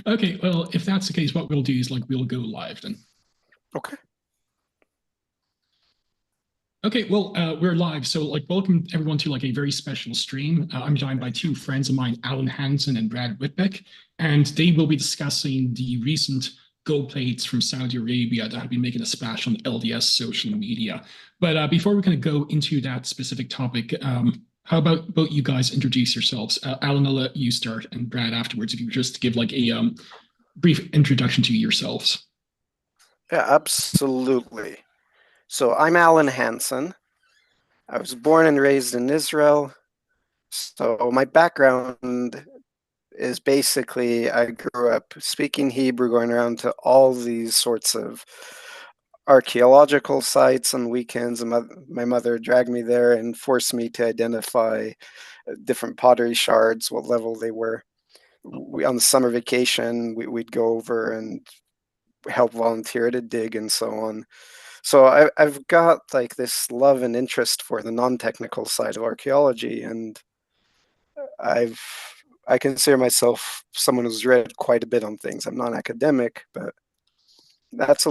Okay, well, if that's the case, what we'll do is we'll go live then. Okay. Okay, well, we're live. So, welcome everyone to a very special stream. I'm joined by two friends of mine, Alan Hansen and Brad Witbeck, and they will be discussing the recent gold plates from Saudi Arabia that have been making a splash on LDS social media. But before we kind of go into that specific topic, how about both you guys introduce yourselves? Alan, I'll let you start, and Brad afterwards, if you just give a brief introduction to yourselves. Yeah, absolutely. So I'm Alan Hansen. I was born and raised in Israel. So my background is basically I grew up speaking Hebrew, going around to all these sorts of archaeological sites on weekends. And my mother dragged me there and forced me to identify different pottery shards, what level they were. On the summer vacation, we'd go over and help volunteer to dig and so on. So I've got like this love and interest for the non-technical side of archaeology, and I've I consider myself someone who's read quite a bit on things. I'm not academic, but that's a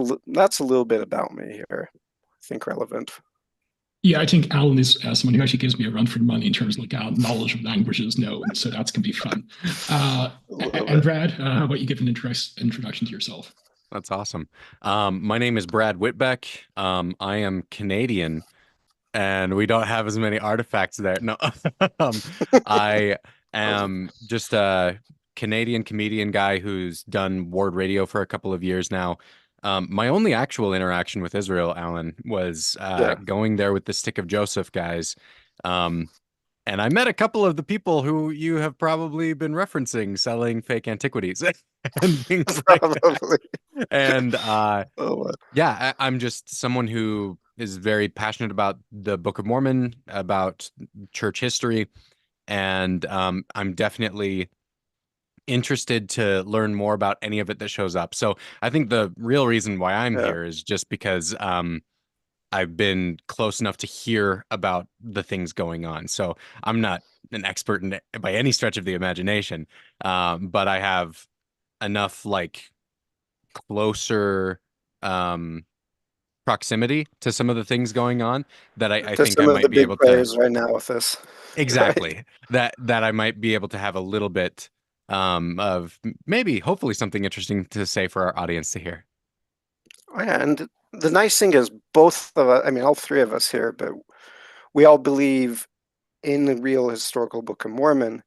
little bit about me here. I think relevant. Yeah, I think Alan is someone who actually gives me a run for the money in terms of knowledge of languages known. So that's gonna be fun. Uh, A little and bit. Brad, how about you give an introduction to yourself? That's awesome. My name is Brad Witbeck. I am Canadian, and we don't have as many artifacts there. No, um, I am just a Canadian comedian guy who's done ward radio for a couple of years now. My only actual interaction with Israel, Alan, was Yeah. going there with the Stick of Joseph guys. Um, and I met a couple of the people who you have probably been referencing selling fake antiquities and things like that. Probably. And Oh, I'm just someone who is very passionate about the Book of Mormon, about church history, and I'm definitely interested to learn more about any of it that shows up. So I think the real reason why I'm yeah. here is just because I've been close enough to hear about the things going on. So I'm not an expert in it by any stretch of the imagination, but I have enough closer um, proximity to some of the things going on that I To think I some of the might be big able to players right now with this, right? exactly that I might be able to have a little bit of maybe hopefully something interesting to say for our audience to hear. Oh, yeah, and the nice thing is both of us, I mean, all three of us here, but we all believe in the real historical Book of Mormon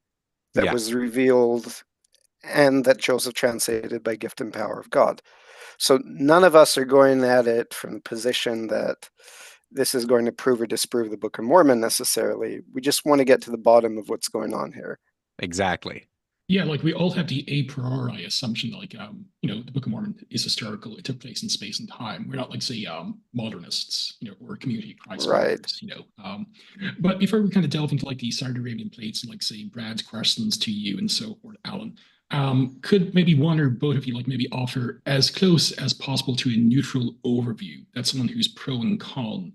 that Yeah, was revealed and that Joseph translated by gift and power of God. So none of us are going at it from the position that this is going to prove or disprove the Book of Mormon necessarily. We just want to get to the bottom of what's going on here. exactly. Yeah, we all have the a priori assumption, the Book of Mormon is historical. It took place in space and time. We're not say modernists, or community Christ Right. followers. But before we kind of delve into the Saudi Arabian plates and say Brad's questions to you and so forth, Alan, could maybe one or both of you maybe offer as close as possible to a neutral overview that someone who's pro and con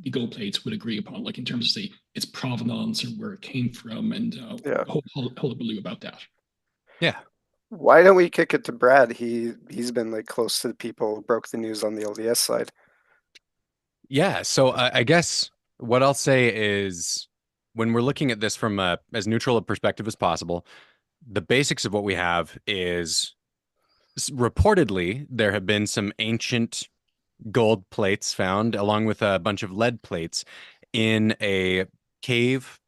the gold plates would agree upon, in terms of say its provenance or where it came from, and Yeah. hullabaloo about that. Yeah. Why don't we kick it to Brad? He's been like close to the people who broke the news on the LDS side. Yeah, so I guess what I'll say is when we're looking at this from as neutral a perspective as possible, the basics of what we have is reportedly there have been some ancient gold plates found along with a bunch of lead plates in a cave,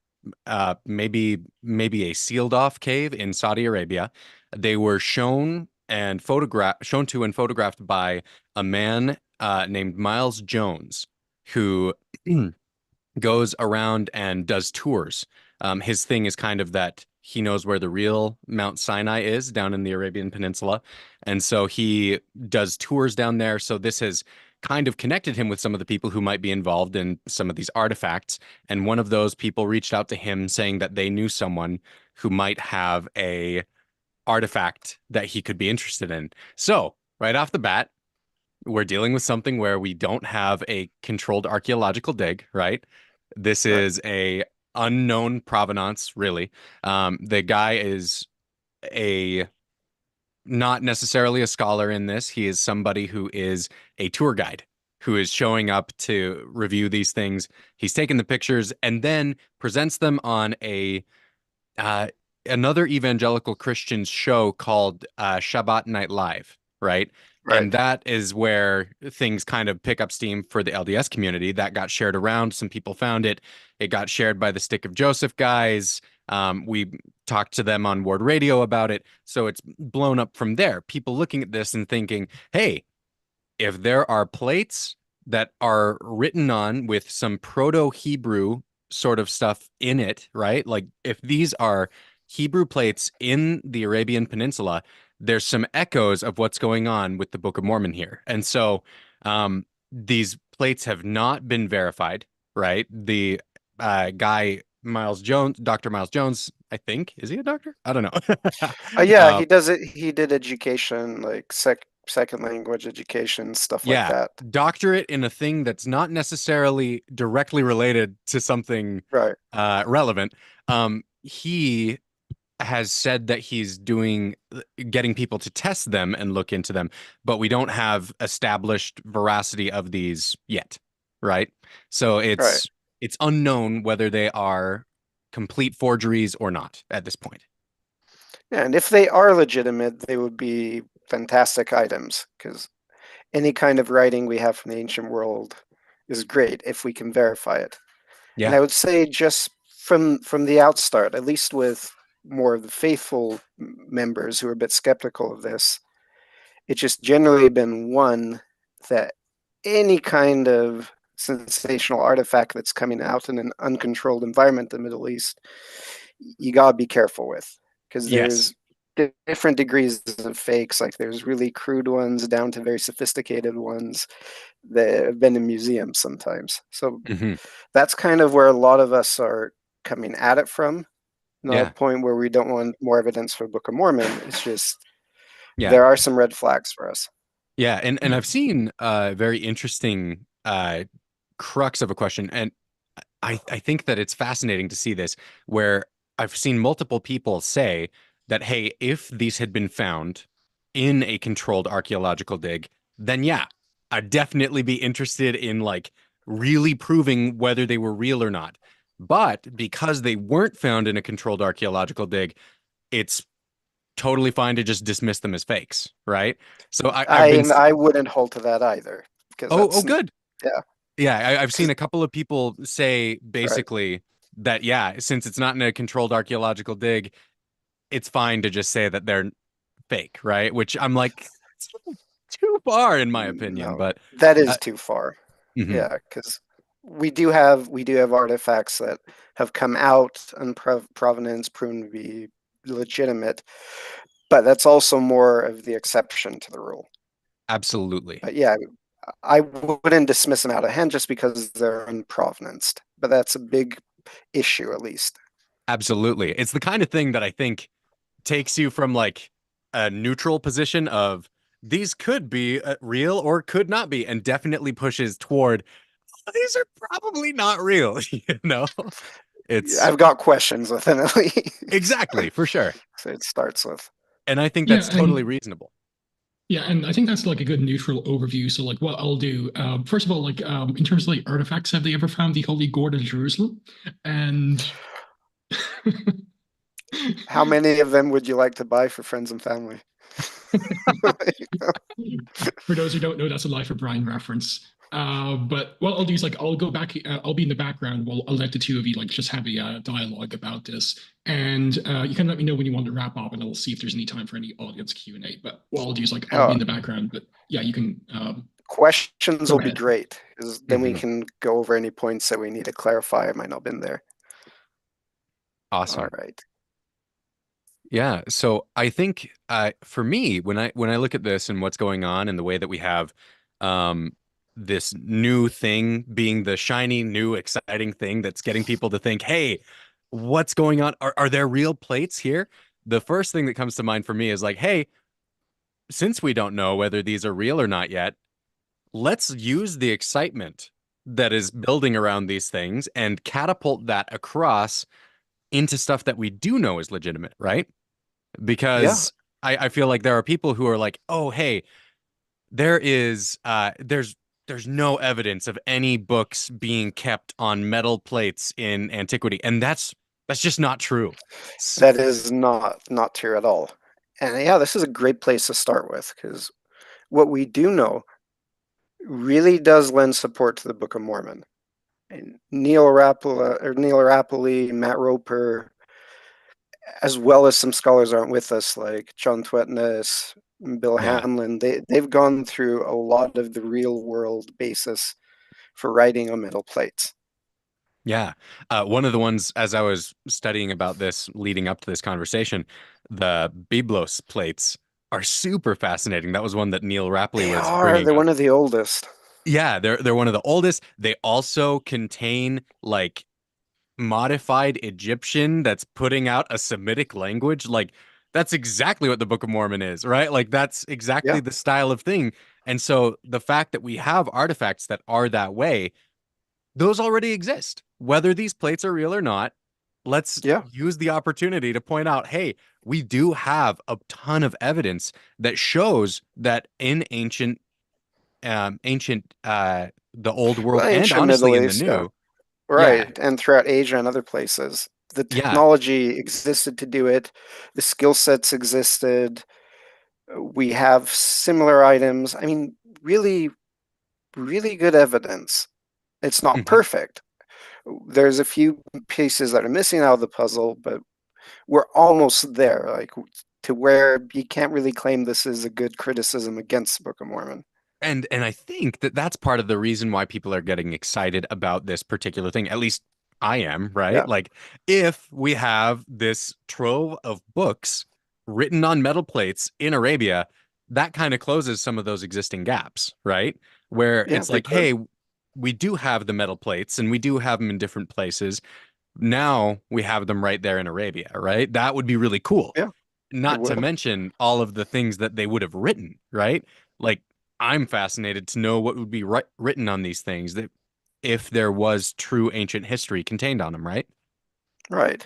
maybe a sealed off cave in Saudi Arabia. They were shown to and photographed by a man named Miles Jones, who goes around and does tours. His thing is kind of that he knows where the real Mount Sinai is down in the Arabian Peninsula. And so he does tours down there. So this has kind of connected him with some of the people who might be involved in some of these artifacts. And one of those people reached out to him saying that they knew someone who might have a artifact that he could be interested in. So right off the bat, we're dealing with something where we don't have a controlled archaeological dig, right? This Right. is a unknown provenance, really. The guy is a not necessarily a scholar in this. He is somebody who is a tour guide who is showing up to review these things. He's taking the pictures and then presents them on a uh, another evangelical Christian show called Shabbat Night Live, right? Right. And that is where things kind of pick up steam for the LDS community. That got shared around. Some people found it. It got shared by the Stick of Joseph guys. We talked to them on Ward Radio about it. So it's blown up from there. People looking at this and thinking, hey, if there are plates that are written on with some Proto-Hebrew sort of stuff in it, right? Like if these are Hebrew plates in the Arabian Peninsula, there's some echoes of what's going on with the Book of Mormon here. And so these plates have not been verified, right? The guy Miles Jones, Dr. Miles Jones, I think, is he a doctor? I don't know. Yeah, he does it. He did education, like second language education, stuff like Yeah, that. doctorate in a thing that's not necessarily directly related to something Right. relevant. He has said that he's getting people to test them and look into them, but we don't have established veracity of these yet, right? So Right. it's unknown whether they are complete forgeries or not at this point. Yeah, and if they are legitimate, they would be fantastic items because any kind of writing we have from the ancient world is great if we can verify it. And Yeah. I would say just from the outstart, at least with more of the faithful members who are a bit skeptical of this, it's just generally been one that any kind of sensational artifact that's coming out in an uncontrolled environment in the Middle East, you gotta be careful with because Yes. there's different degrees of fakes. Like there's really crude ones down to very sophisticated ones that have been in museums sometimes. So Hmm. that's kind of where a lot of us are coming at it from. Not a Yeah. point where we don't want more evidence for Book of Mormon. It's just Yeah. there are some red flags for us. Yeah, and I've seen a very interesting crux of a question, and I think that it's fascinating to see this, where I've seen multiple people say that, hey, if these had been found in a controlled archaeological dig, then yeah, I'd definitely be interested in like really proving whether they were real or not. But because they weren't found in a controlled archaeological dig, it's totally fine to just dismiss them as fakes, right? So I've been I wouldn't hold to that either because oh that's good. yeah. Yeah, I've seen Because a couple of people say right. basically that, yeah, since it's not in a controlled archaeological dig, it's fine to just say that they're fake, right? Which I'm like, it's too far in my opinion, No, but that uh, is too far. mhm. Yeah, because we do have artifacts that have come out and provenance proven to be legitimate, but that's also more of the exception to the rule. Absolutely. But yeah, I wouldn't dismiss them out of hand just because they're unprovenanced. But that's a big issue, at least. Absolutely. It's the kind of thing that I think takes you from like a neutral position of these could be real or could not be, and definitely pushes toward these are probably not real, you know? It's I've got questions within at least. exactly for sure. So it starts with And I think Yeah, that's totally and reasonable. yeah, and I think that's like a good neutral overview. So like what I'll do, first of all, like in terms of like artifacts, have they ever found the Holy Gourd of Jerusalem? And how many of them would you like to buy for friends and family? for those who don't know, that's a Life of Brian reference. But what I'll do is like I'll go back. I'll be in the background. While I'll let the two of you like just have a dialogue about this, and you can let me know when you want to wrap up, and I'll see if there's any time for any audience Q&A. But what I'll do is like I'll be Oh, in the background. But yeah, you can questions go will be ahead. great because then we Hmm. can go over any points that we need to clarify. I might not have been there. All Awesome. right. Yeah. So I think for me, when I look at this and what's going on and the way that we have um, this new thing being the shiny, new, exciting thing that's getting people to think, hey, what's going on? Are there real plates here? The first thing that comes to mind for me is like, hey, since we don't know whether these are real or not yet, let's use the excitement that is building around these things and catapult that across into stuff that we do know is legitimate, right? Yeah. Because I feel like there are people who are like, oh, hey, there is there's no evidence of any books being kept on metal plates in antiquity, and that's just not true. That is not true at all. And yeah, this is a great place to start with because what we do know really does lend support to the Book of Mormon. And Neal Rappleye, Matt Roper, as well as some scholars aren't with us, like John Tvedtnes, Bill Yeah. Hanlon, they've gone through a lot of the real world basis for writing on metal plates. Yeah. One of the ones, as I was studying about this leading up to this conversation, the Byblos plates are super fascinating. That was one that Neal Rappleye They was are, bringing they're up. one of the oldest. Yeah, they're one of the oldest. They also contain like modified Egyptian that's putting out a Semitic language. Like that's exactly what the Book of Mormon is, right? Like that's exactly Yeah, the style of thing. And so the fact that we have artifacts that are that way, those already exist. Whether these plates are real or not, let's yeah. use the opportunity to point out, hey, we do have a ton of evidence that shows that in ancient the old world Well, and ancient honestly Middle in the East, yeah. new, yeah, Right, and throughout Asia and other places. The yeah, technology existed to do it, the skill sets existed. We have similar items. I mean, really, really good evidence. It's not mhm. perfect. There's a few pieces that are missing out of the puzzle, but we're almost there, like to where you can't really claim this is a good criticism against the Book of Mormon. And I think that that's part of the reason why people are getting excited about this particular thing. At least I am, right? Yeah, Like if we have this trove of books written on metal plates in Arabia, that kind of closes some of those existing gaps, right? Where yeah, it's they like, could. hey, we do have the metal plates and we do have them in different places. Now we have them right there in Arabia, right? That would be really cool. Yeah, it Not to would. mention all of the things that they would have written, right? Like, I'm fascinated to know what would be written on these things that if there was true ancient history contained on them, right? Right.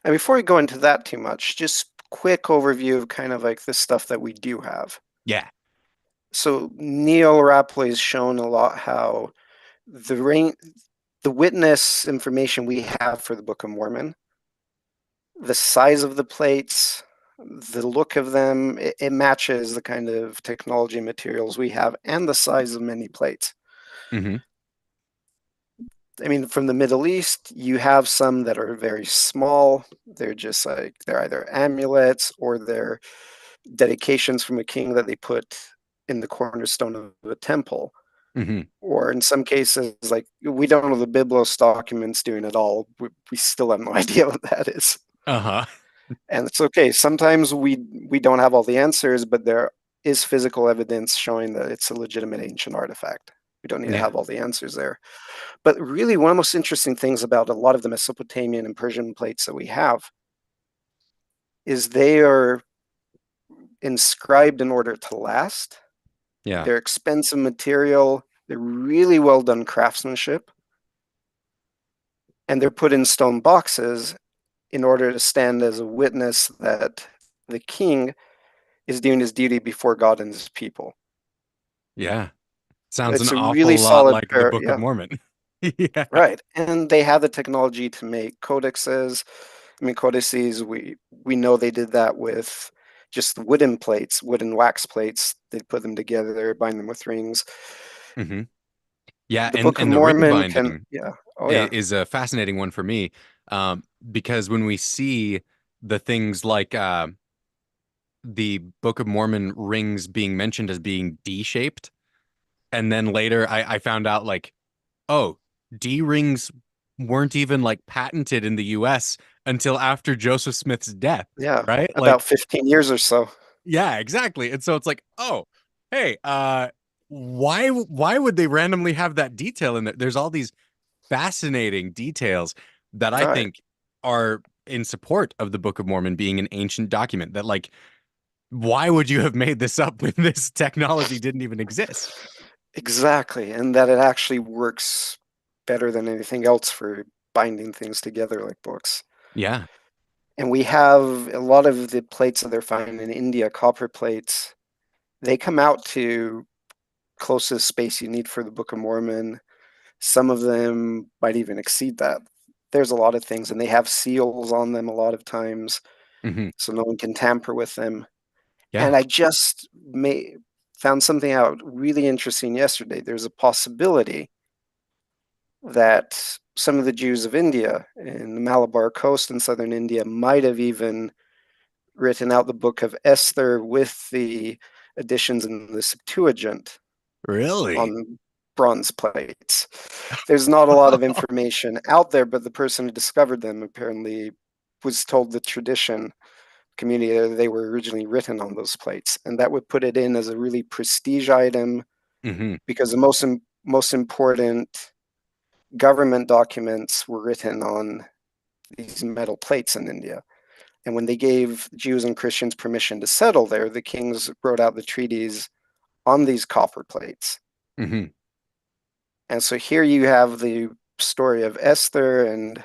And before we go into that too much, just quick overview of kind of like the stuff that we do have. Yeah. So Neal Rapley has shown a lot how the rain, the witness information we have for the Book of Mormon, the size of the plates, the look of them, it matches the kind of technology and materials we have and the size of many plates. Hmm. I mean, from the Middle East, you have some that are very small. They're just like, they're either amulets or they're dedications from a king that they put in the cornerstone of a temple. Hmm. Or in some cases, like we don't know the Biblos documents doing it all. We still have no idea what that is. Uh-huh. And it's okay. Sometimes we don't have all the answers, but there is physical evidence showing that it's a legitimate ancient artifact. We don't need to Yeah. have all the answers there. But really, one of the most interesting things about a lot of the Mesopotamian and Persian plates that we have is they are inscribed in order to last. Yeah. They're expensive material. They're really well done craftsmanship. And they're put in stone boxes in order to stand as a witness that the king is doing his duty before God and his people. Yeah. Sounds an It's a really awful lot solid like the pair. Book of Yeah, Mormon. Yeah. right. And they have the technology to make codexes. I mean, codices, we know they did that with just wooden plates, wooden wax plates. They'd put them together, bind them with rings. Hmm. Yeah, The Book of and the ring Mormon can, binding yeah. Oh, yeah. is a fascinating one for me, because when we see the things like the Book of Mormon rings being mentioned as being D-shaped, and then later I found out like, oh, D rings weren't even like patented in the US until after Joseph Smith's death, Yeah. right? About Like, 15 years or so. yeah, exactly. And so it's like, oh, hey, why would they randomly have that detail in there? There's all these fascinating details that I Right. think are in support of the Book of Mormon being an ancient document that like why would you have made this up when this technology didn't even exist? Exactly. And that it actually works better than anything else for binding things together like books. Yeah. And we have a lot of the plates that they're finding in India, copper plates, they come out to closest space you need for the Book of Mormon. Some of them might even exceed that. There's a lot of things, and they have seals on them a lot of times, so no one can tamper with them. Yeah. And I just found something out really interesting yesterday. There's a possibility that some of the Jews of India in the Malabar coast in southern India might have even written out the book of Esther with the additions in the Septuagint Really? on bronze plates. There's not a lot of information out there, but the person who discovered them apparently was told the tradition community that they were originally written on those plates, and that would put it in as a really prestige item because the most important government documents were written on these metal plates in India. And when they gave Jews and Christians permission to settle there, the kings wrote out the treaties on these copper plates. And so here you have the story of Esther, and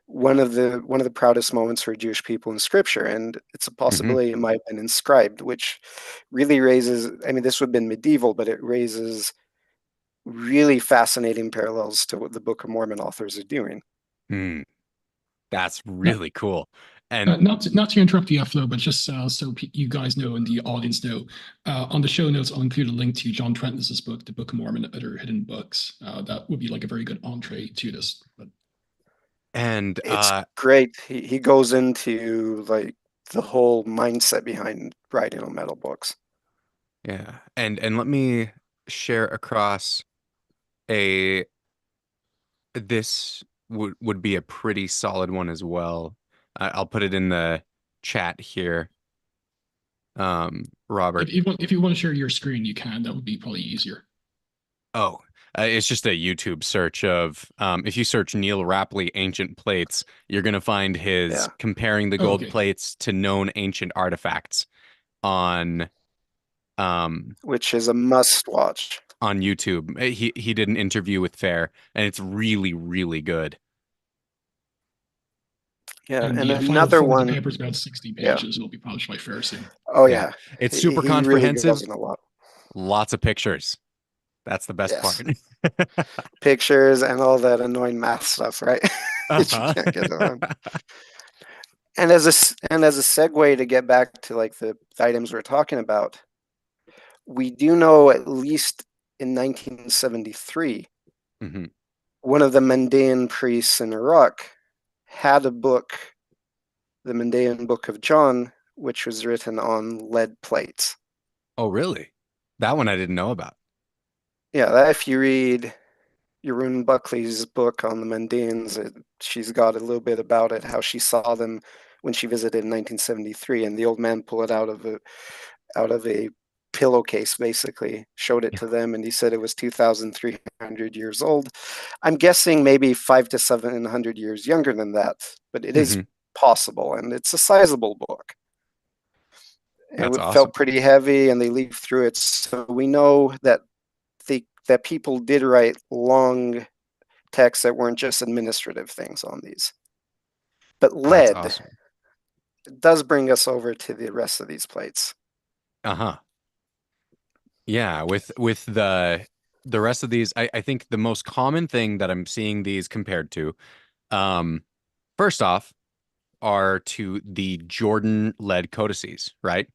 one of the proudest moments for Jewish people in Scripture, and it's a possibility it might have been inscribed, which really raises. I mean, this would have been medieval, but it raises really fascinating parallels to what the Book of Mormon authors are doing. That's really cool. And not to interrupt the flow, but just so you guys know and the audience know, on the show notes, I'll include a link to John Tvedtnes' book, The Book of Mormon and Other Hidden Books. That would be like a very good entree to this. And it's great. He goes into like the whole mindset behind writing on metal books. Yeah, and let me share across this would be a pretty solid one as well. I'll put it in the chat here. Robert. If you want to share your screen, you can. That would be probably easier. Oh, it's just a YouTube search of if you search Neal Rappleye ancient plates, you're gonna find his comparing the gold plates to known ancient artifacts on which is a must watch on YouTube. He did an interview with Fair, and it's really, really good. Yeah, and another one. The paper's about 60 pages. It'll be published by Fair soon. Oh yeah, it's super he comprehensive. Really goes in a lot. Lots of pictures. That's the best part. Pictures and all that annoying math stuff, right? That you can't get on. And as a segue to get back to like the items we're talking about, we do know at least in 1973, one of the Mandaean priests in Iraq had a book, the Mandaean Book of John, which was written on lead plates. Oh, really? That one I didn't know about. Yeah, if you read Jeroen Buckley's book on the Mandaeans, she's got a little bit about it, how she saw them when she visited in 1973, and the old man pulled it out of a pillowcase, basically, showed it to them, and he said it was 2,300 years old. I'm guessing maybe 500 to 700 years younger than that, but it is possible, and it's a sizable book. And it felt pretty heavy, and they leafed through it, so we know that that people did write long texts that weren't just administrative things on these. But lead does bring us over to the rest of these plates. Yeah, with the rest of these, I think the most common thing that I'm seeing these compared to, first off, are to the Jordan lead codices, right?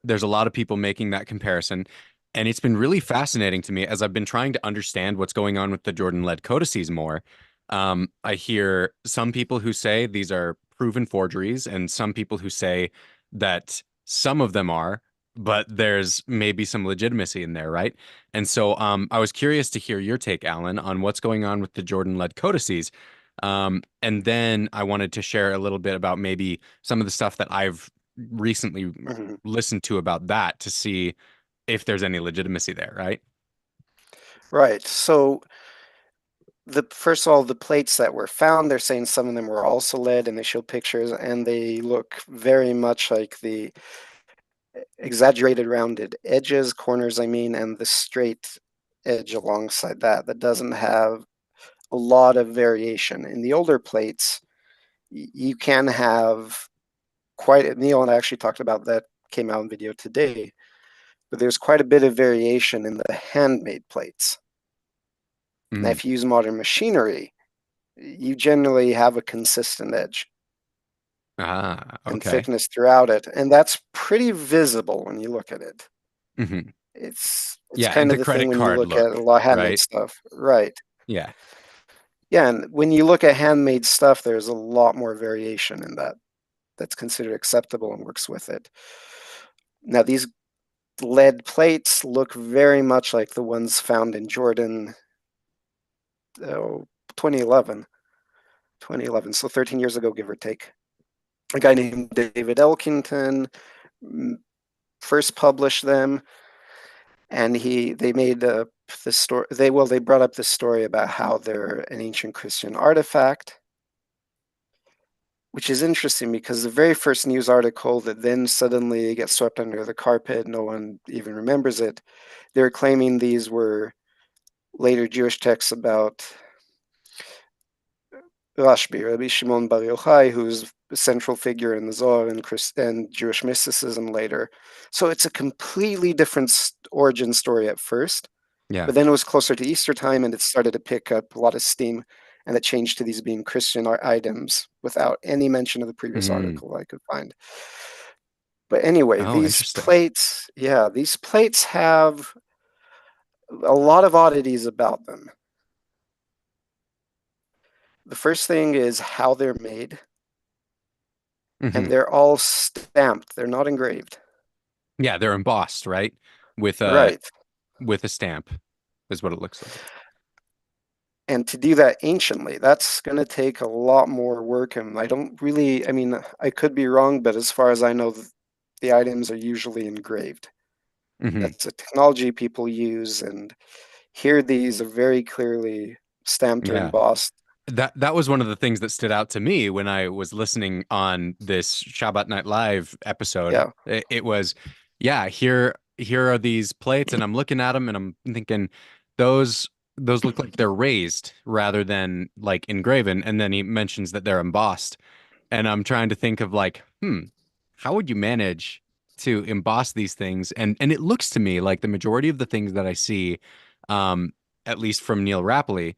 There's a lot of people making that comparison. And it's been really fascinating to me as I've been trying to understand what's going on with the Jordan lead codices more. I hear some people who say these are proven forgeries, and some people who say that some of them are, but there's maybe some legitimacy in there, right? And so I was curious to hear your take, Alan, on what's going on with the Jordan lead codices. And then I wanted to share a little bit about maybe some of the stuff that I've recently listened to about that to see if there's any legitimacy there, right? Right. So first of all, the plates that were found, they're saying some of them were also lead, and they show pictures, and they look very much like the exaggerated rounded edges, corners, I mean, and the straight edge alongside that doesn't have a lot of variation. In the older plates, you can have quite, Neal and I actually talked about that, came out in video today, but there's quite a bit of variation in the handmade plates. Now, if you use modern machinery, you generally have a consistent edge and thickness throughout it, and that's pretty visible when you look at it. It's kind of the thing when you look at a lot of handmade stuff, right? Yeah. Yeah, and when you look at handmade stuff, there's a lot more variation in that that's considered acceptable and works with it. Now, these lead plates look very much like the ones found in Jordan, 2011, so 13 years ago, give or take. A guy named David Elkington first published them, and they made the story. They brought up this story about how they're an ancient Christian artifact, which is interesting because the very first news article that then suddenly gets swept under the carpet, no one even remembers it, they're claiming these were later Jewish texts about Rabbi Shimon Bar Yochai, who's a central figure in the Zohar and Jewish mysticism later. So it's a completely different origin story at first. Yeah. But then it was closer to Easter time, and it started to pick up a lot of steam, and it changed to these being Christian items without any mention of the previous article I could find. But anyway, these plates have a lot of oddities about them. The first thing is how they're made, and they're all stamped. They're not engraved. Yeah, they're embossed, right? With a stamp is what it looks like. And to do that anciently, that's going to take a lot more work. And I could be wrong, but as far as I know, the items are usually engraved. That's a technology people use. And here, these are very clearly stamped or embossed. That was one of the things that stood out to me when I was listening on this Shabbat Night Live episode. Yeah. It was, here are these plates, and I'm looking at them, and I'm thinking, those look like they're raised rather than like engraven. And then he mentions that they're embossed, and I'm trying to think of like, how would you manage to emboss these things? And it looks to me like the majority of the things that I see, at least from Neal Rappleye,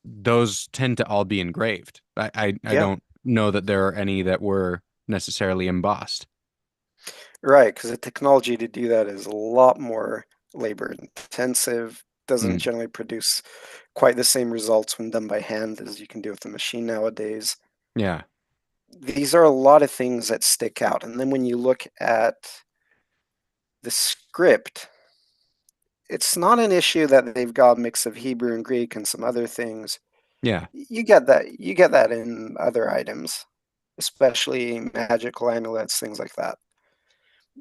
those tend to all be engraved. I don't know that there are any that were necessarily embossed. Right, because the technology to do that is a lot more labor intensive, doesn't generally produce quite the same results when done by hand as you can do with the machine nowadays. Yeah. These are a lot of things that stick out. And then when you look at the script, it's not an issue that they've got a mix of Hebrew and Greek and some other things. Yeah. You get that in other items, especially magical amulets, things like that.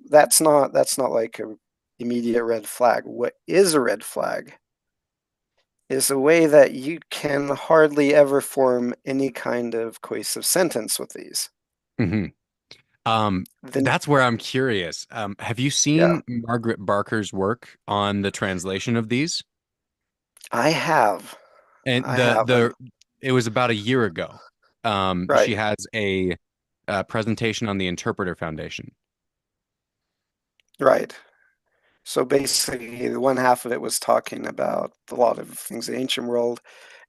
That's not like a immediate red flag. What is a red flag is a way that you can hardly ever form any kind of cohesive sentence with these. That's where I'm curious. Have you seen Margaret Barker's work on the translation of these? I have. And it was about a year ago. She has a presentation on the Interpreter Foundation. Right. So basically, the one half of it was talking about a lot of things in the ancient world,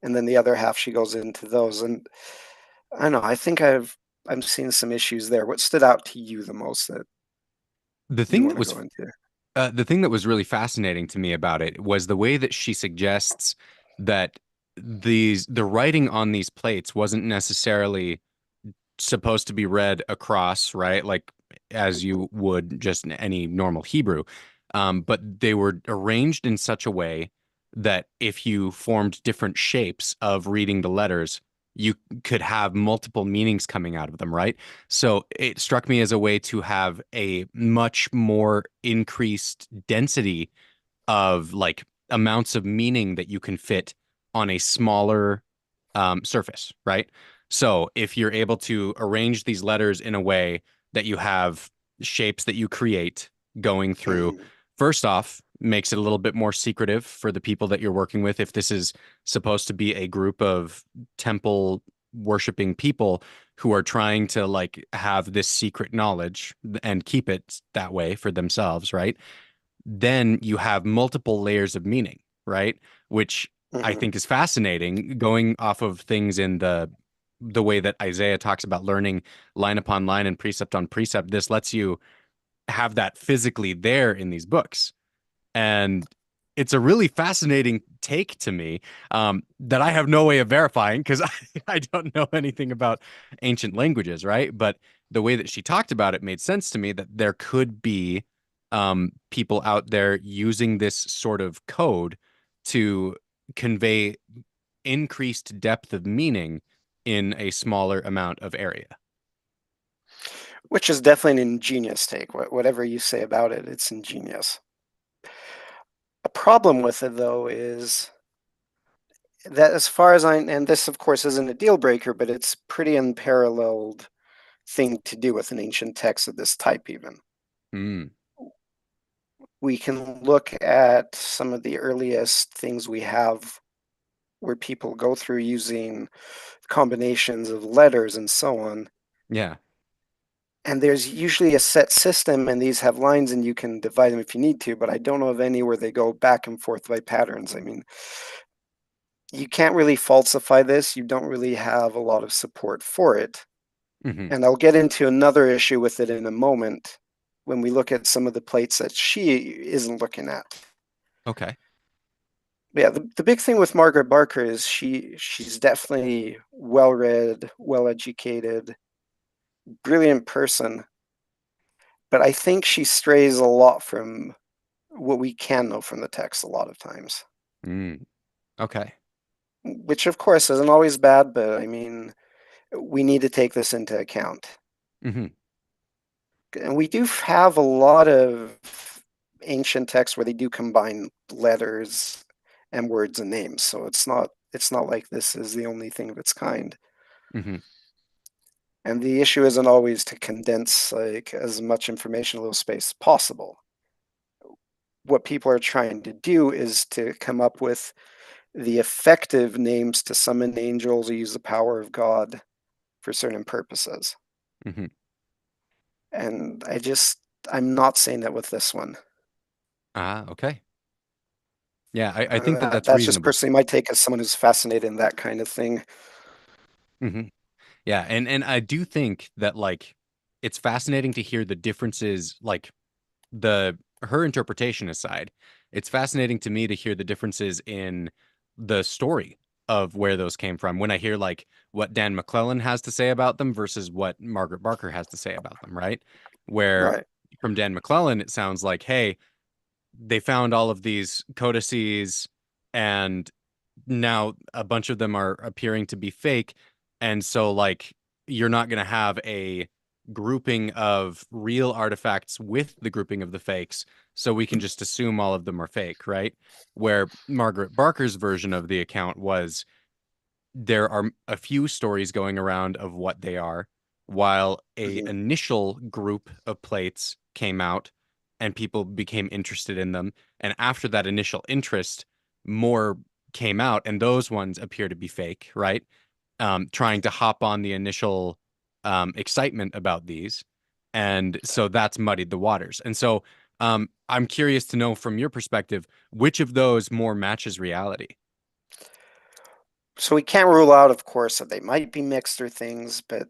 and then the other half she goes into those. And I don't know. I think I'm seeing some issues there. What stood out to you the most that the thing that was really fascinating to me about it was the way that she suggests that the writing on these plates wasn't necessarily supposed to be read across, right? Like as you would just any normal Hebrew. But they were arranged in such a way that if you formed different shapes of reading the letters, you could have multiple meanings coming out of them, right? So it struck me as a way to have a much more increased density of like amounts of meaning that you can fit on a smaller surface, right? So if you're able to arrange these letters in a way that you have shapes that you create going through, first off, makes it a little bit more secretive for the people that you're working with. If this is supposed to be a group of temple worshiping people who are trying to like have this secret knowledge and keep it that way for themselves, right? Then you have multiple layers of meaning, right? Which I Mhm. think is fascinating, going off of things in the way that Isaiah talks about learning line upon line and precept on precept. This lets you have that physically there in these books. And it's a really fascinating take to me, that I have no way of verifying because I don't know anything about ancient languages, right? But the way that she talked about it made sense to me that there could be people out there using this sort of code to convey increased depth of meaning in a smaller amount of area. Which is definitely an ingenious take. Whatever you say about it, it's ingenious. A problem with it, though, is that as far as and this of course isn't a deal breaker, but it's pretty unparalleled thing to do with an ancient text of this type even. Mm, We can look at some of the earliest things we have where people go through using combinations of letters and so on. yeah. And there's usually a set system, and these have lines, and you can divide them if you need to, but I don't know of any where they go back and forth by patterns. I mean, you can't really falsify this. You don't really have a lot of support for it. Hmm. And I'll get into another issue with it in a moment when we look at some of the plates that she isn't looking at. Okay. But yeah, the big thing with Margaret Barker is she's definitely well read, well educated, brilliant person. But I think she strays a lot from what we can know from the text a lot of times. Mm, okay. Which of course isn't always bad, but I mean, we need to take this into account. Hmm. And we do have a lot of ancient texts where they do combine letters and words and names. So it's not like this is the only thing of its kind. Hmm. And the issue isn't always to condense like as much information in a little space as possible. What people are trying to do is to come up with the effective names to summon angels or use the power of God for certain purposes. Hmm. And I'm not saying that with this one. Ah, okay. Yeah, I think that that's That's just reasonable. personally my take as someone who's fascinated in that kind of thing. Hmm. Yeah, and I do think that like it's fascinating to hear the differences, like the her interpretation aside. It's fascinating to me to hear the differences in the story of where those came from when I hear like what Dan McClellan has to say about them versus what Margaret Barker has to say about them, right? Where Right. from Dan McClellan it sounds like, hey, they found all of these codices and now a bunch of them are appearing to be fake. And so, like, you're not going to have a grouping of real artifacts with the grouping of the fakes. So we can just assume all of them are fake, right? Where Margaret Barker's version of the account was there are a few stories going around of what they are, while a Mhm. initial group of plates came out and people became interested in them. And after that initial interest, more came out, and those ones appear to be fake, right? Trying to hop on the initial excitement about these. And so that's muddied the waters. And so I'm curious to know from your perspective, which of those more matches reality? So we can't rule out, of course, that they might be mixed or things, but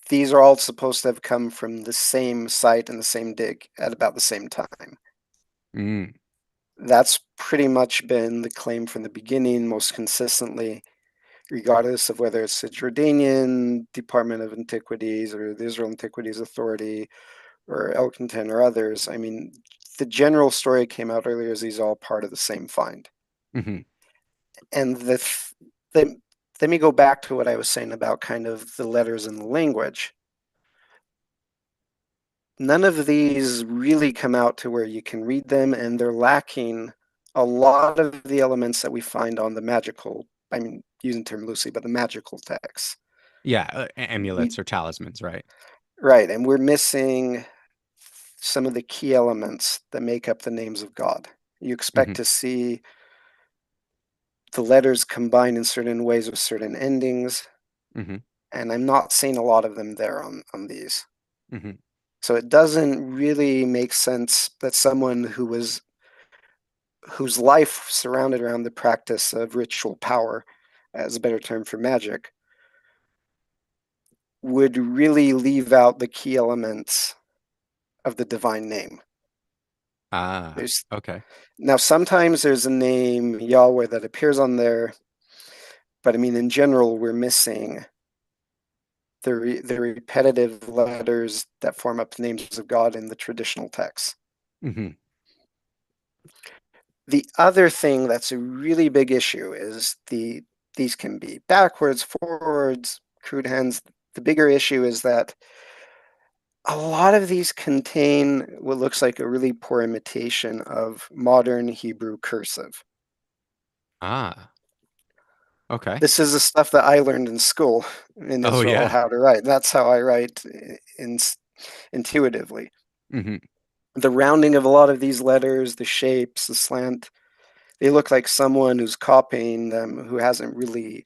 these are all supposed to have come from the same site and the same dig at about the same time. Mm, That's pretty much been the claim from the beginning, most consistently, regardless of whether it's the Jordanian Department of Antiquities or the Israel Antiquities Authority or Elkington or others. I mean, the general story came out earlier is these are all part of the same find. hmm. And the let me go back to what I was saying about kind of the letters and the language. None of these really come out to where you can read them, and they're lacking a lot of the elements that we find on the magical, I mean, using the term loosely, but the magical texts. Yeah, We amulets or talismans, right? right, and we're missing some of the key elements that make up the names of God. You expect Hmm. to see the letters combined in certain ways with certain endings. Mm-hmm. And I'm not seeing a lot of them there on these. Mm-hmm. So it doesn't really make sense that someone whose life surrounded around the practice of ritual power, as a better term for magic, would really leave out the key elements of the divine name. Ah, There's okay. Now sometimes there's a name Yahweh that appears on there, but I mean in general we're missing the repetitive letters that form up the names of God in the traditional texts. Mm-hmm. The other thing that's a really big issue is these can be backwards, forwards, crude hands. The bigger issue is that a lot of these contain what looks like a really poor imitation of modern Hebrew cursive. Ah, okay. This is the stuff that I learned in school in Oh Israel, yeah. how to write. That's how I write intuitively. Mm-hmm. The rounding of a lot of these letters, the shapes, the slant, they look like someone who's copying them who hasn't really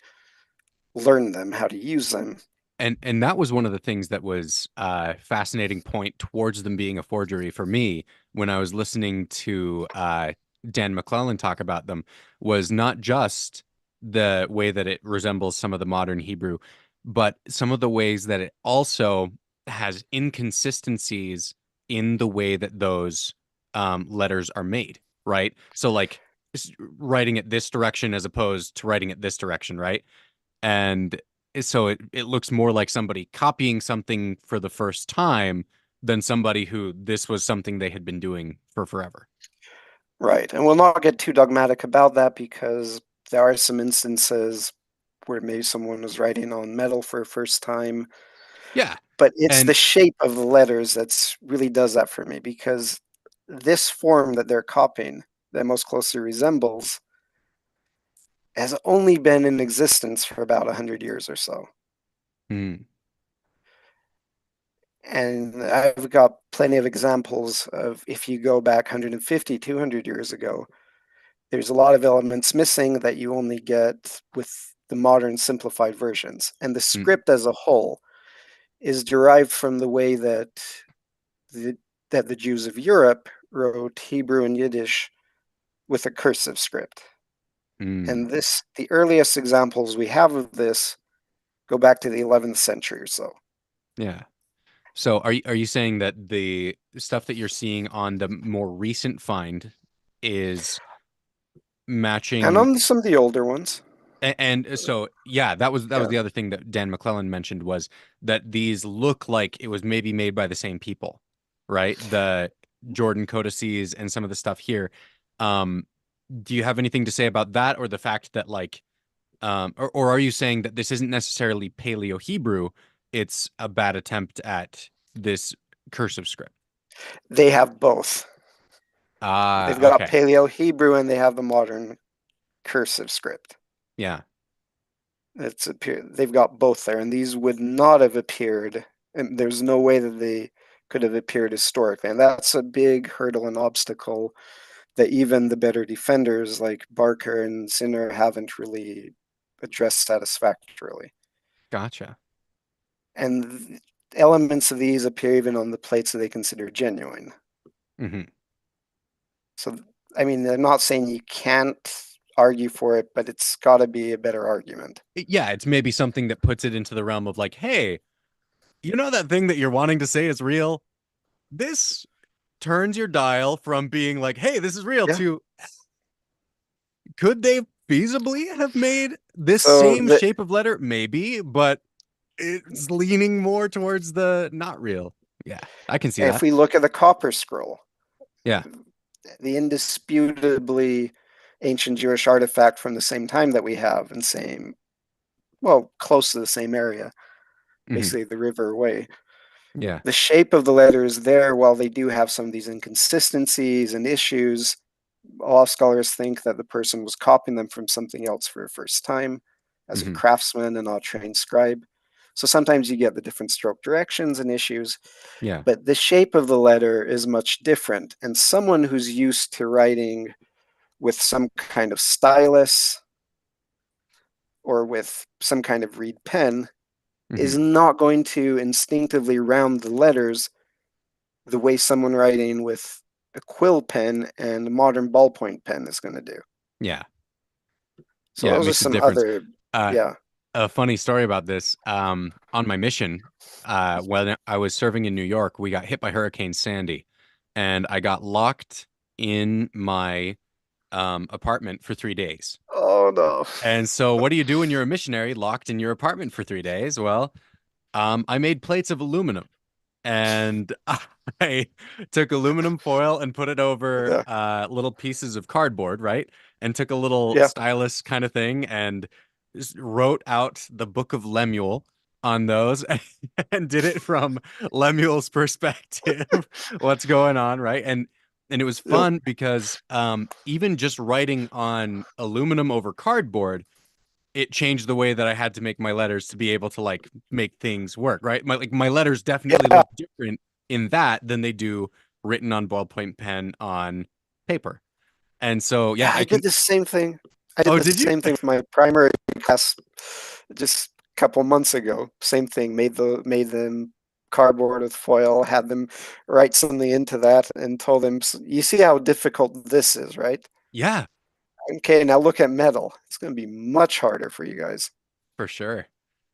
learned them, how to use them. And that was one of the things that was fascinating point towards them being a forgery for me when I was listening to Dan McClellan talk about them was not just the way that it resembles some of the modern Hebrew, but some of the ways that it also has inconsistencies in the way that those letters are made, right? So like writing it this direction as opposed to writing it this direction, right? And so it looks more like somebody copying something for the first time than somebody who this was something they had been doing for forever. Right. And we'll not get too dogmatic about that because there are some instances where maybe someone was writing on metal for a first time. Yeah. But it's the And shape of the letters that's really does that for me because this form that they're copying that most closely resembles has only been in existence for about 100 years or so. mm, And I've got plenty of examples of if you go back 150, 200 years ago, there's a lot of elements missing that you only get with the modern simplified versions. And the mm, script as a whole is derived from the way the, that the Jews of Europe wrote Hebrew and Yiddish with a cursive script. mm, And the earliest examples we have of this go back to the 11th century or so. yeah. So are you saying that the stuff that you're seeing on the more recent find is And matching on some of the older ones. and so yeah, that was Yeah. the other thing that Dan McClellan mentioned was that these look like it was maybe made by the same people, right? The Jordan codices and some of the stuff here. Um, do you have anything to say about that or the fact that like or are you saying that this isn't necessarily Paleo Hebrew, it's a bad attempt at this cursive script? They have both. They've Ah, got okay. Paleo Hebrew and they have the modern cursive script. Yeah. They've got both there, and these would not have appeared. And there's no way that they could have appeared historically, and that's a big hurdle and obstacle that even the better defenders like Barker and Sinner haven't really addressed satisfactorily. Gotcha. And elements of these appear even on the plates that they consider genuine. Hmm. So, I mean, they're not saying you can't argue for it, but it's got to be a better argument. Yeah, it's maybe something that puts it into the realm of like, hey, you know that thing that you're wanting to say is real? This turns your dial from being like, hey, this is real Yeah. to could they feasibly have made this So same shape of letter? Maybe, but it's leaning more towards the not real. Yeah, I can see if that. we look at the copper scroll, Yeah. the indisputably ancient Jewish artifact from the same time that we have and well, close to the same area, Hmm. basically the river away. Yeah. The shape of the letter is there, while they do have some of these inconsistencies and issues. A lot of scholars think that the person was copying them from something else for the first time as a Hmm. craftsman and not a trained scribe. So sometimes you get the different stroke directions and issues, Yeah. but the shape of the letter is much different. And someone who's used to writing with some kind of stylus or with some kind of reed pen is not going to instinctively round the letters the way someone writing with a quill pen and a modern ballpoint pen is going to do. Yeah. So Yeah, it those are makes a some difference. other, Uh, yeah. a funny story about this. On my mission, when I was serving in New York, we got hit by Hurricane Sandy, and I got locked in my apartment for 3 days. Oh no. And so, what do you do when you're a missionary locked in your apartment for 3 days? Well, I made plates of aluminum, and I took aluminum foil and put it over Yeah. little pieces of cardboard, right? And took a little Yeah. stylus kind of thing and just wrote out the Book of Lemuel on those and did it from Lemuel's perspective, what's going on, right? And it was Yep. fun because even just writing on aluminum over cardboard, it changed the way that I had to make my letters to be able to like make things work, right? My letters definitely Yeah. look different in that than they do written on ballpoint pen on paper. And so yeah, Yeah, I I can. did the same thing. I did Oh, the did you? same thing with my primary class just a couple months ago. Same thing. Made them cardboard with foil, had them write something into that, and told them, "You see how difficult this is, right? Yeah, Okay, now look at metal. It's going to be much harder for you guys." for sure.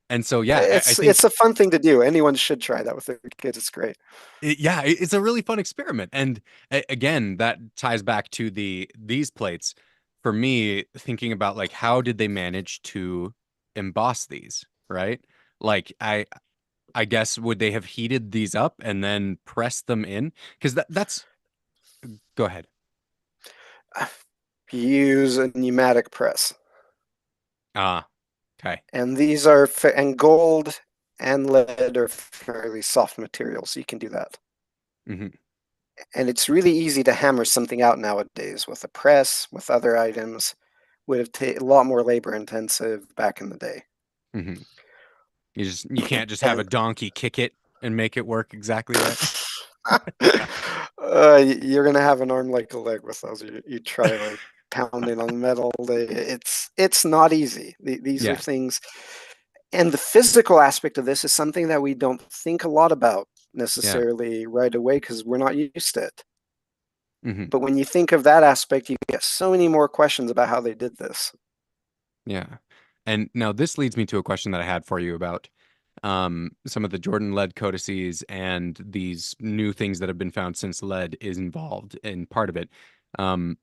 And so yeah, I It's think it's a fun thing to do. Anyone should try that with their kids. It's great. it's a really fun experiment. And again, that ties back to these plates. For me, thinking about like how did they manage to emboss these, right? Like I guess would they have heated these up and then pressed them in? Because that's go ahead. Use a pneumatic press, Ah, okay. and these are and gold and lead are fairly soft materials, so you can do that. Hmm. And it's really easy to hammer something out nowadays with a press, with other items. Would have a lot more labor intensive back in the day. Hmm. You can't just have a And donkey kick it and make it work exactly right. you're gonna have an arm like a leg with those. You try like pounding on metal. It's not easy. These are Yeah. things, and the physical aspect of this is something that we don't think a lot about Yeah. necessarily right away because we're not used to it. Hmm. But when you think of that aspect, you get so many more questions about how they did this. Yeah. And now this leads me to a question that I had for you about some of the Jordan lead codices and these new things that have been found since lead is involved in part of it. Um,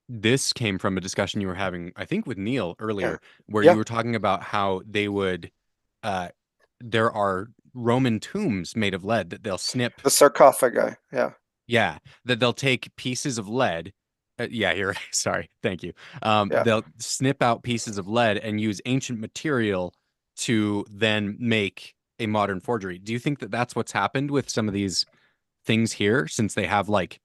this came from a discussion you were having, I think, with Neal Yeah, earlier, where you yeah. were talking about how they would, uh, there are Roman tombs made of lead that they'll snip. The sarcophagi. Yeah, Yeah, that they'll take pieces of lead. Yeah, you're right. Sorry. Thank you. yeah. They'll snip out pieces of lead and use ancient material to then make a modern forgery. Do you think that that's what's happened with some of these things here, since they have like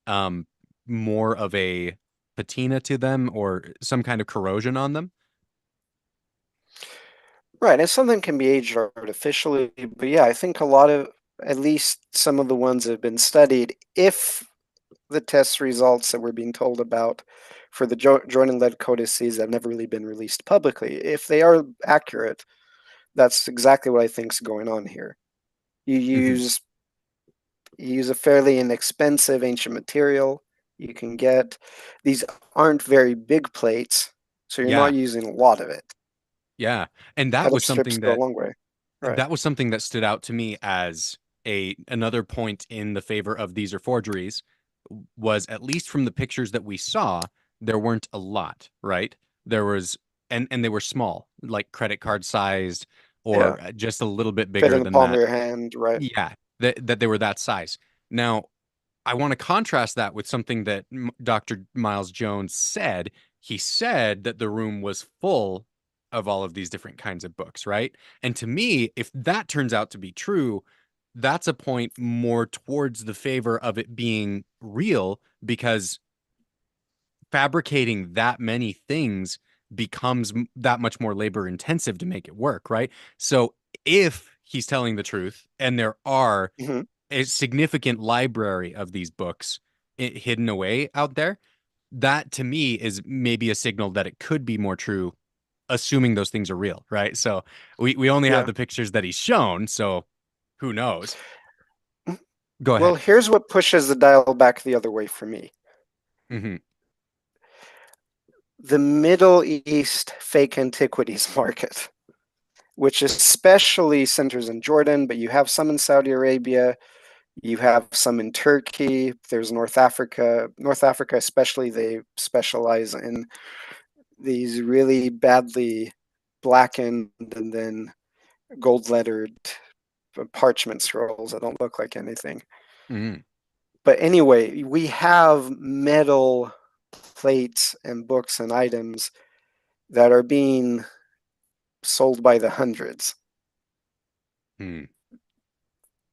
um more of a patina to them or some kind of corrosion on them? Right, and some of them can be aged artificially, but yeah, I think a lot of, at least some of the ones that have been studied, if the test results that we're being told about for the Jordan lead codices have never really been released publicly, if they are accurate, that's exactly what I think is going on here. You Hmm. use you use a fairly inexpensive ancient material you can get. These aren't very big plates, so you're Yeah, not using a lot of it. yeah. And that Metal was strips something go a that long way. Right. that was something that stood out to me as a another point in the favor of these are forgeries was at least from the pictures that we saw, there weren't a lot, right? There was and they were small, like credit card sized Yeah. or just a little bit Fit bigger in the than palm of that. your hand, right? Yeah, that they were that size. Now, I want to contrast that with something that Dr. Miles Jones said. He said that the room was full of all of these different kinds of books, right? And to me, if that turns out to be true, that's a point more towards the favor of it being real because fabricating that many things becomes that much more labor intensive to make it work, right? So if he's telling the truth and there are Hmm. a significant library of these books hidden away out there, that to me is maybe a signal that it could be more true, assuming those things are real, right? So we only have the pictures that he's shown, so who knows? Go Well, ahead. here's what pushes the dial back the other way for me. Mm-hmm. The Middle East fake antiquities market, which especially centers in Jordan, but you have some in Saudi Arabia, you have some in Turkey, there's North Africa. North Africa especially, they specialize in these really badly blackened and then gold lettered parchment scrolls that don't look like anything. Mm-hmm. But anyway, we have metal plates and books and items that are being sold by the hundreds. Mm-hmm.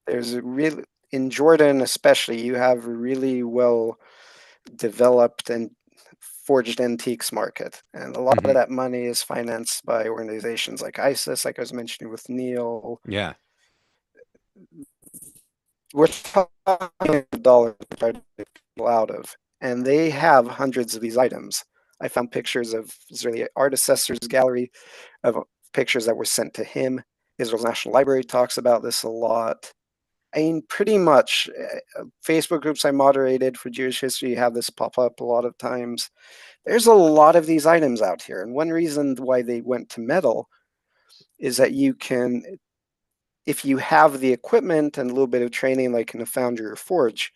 There's a really, in Jordan especially, you have a really well developed and forged antiques market, and a lot Mm-hmm. of that money is financed by organizations like ISIS, like I was mentioning with Neal. Yeah. We're talking dollars to try to get people out of, and they have hundreds of these items. I found pictures of Israeli art assessor's gallery of pictures that were sent to him. Israel's National Library talks about this a lot. I mean, pretty much Facebook groups I moderated for Jewish history have this pop up a lot of times. There's a lot of these items out here. And one reason why they went to metal is that you can, if you have the equipment and a little bit of training, like in a foundry or forge,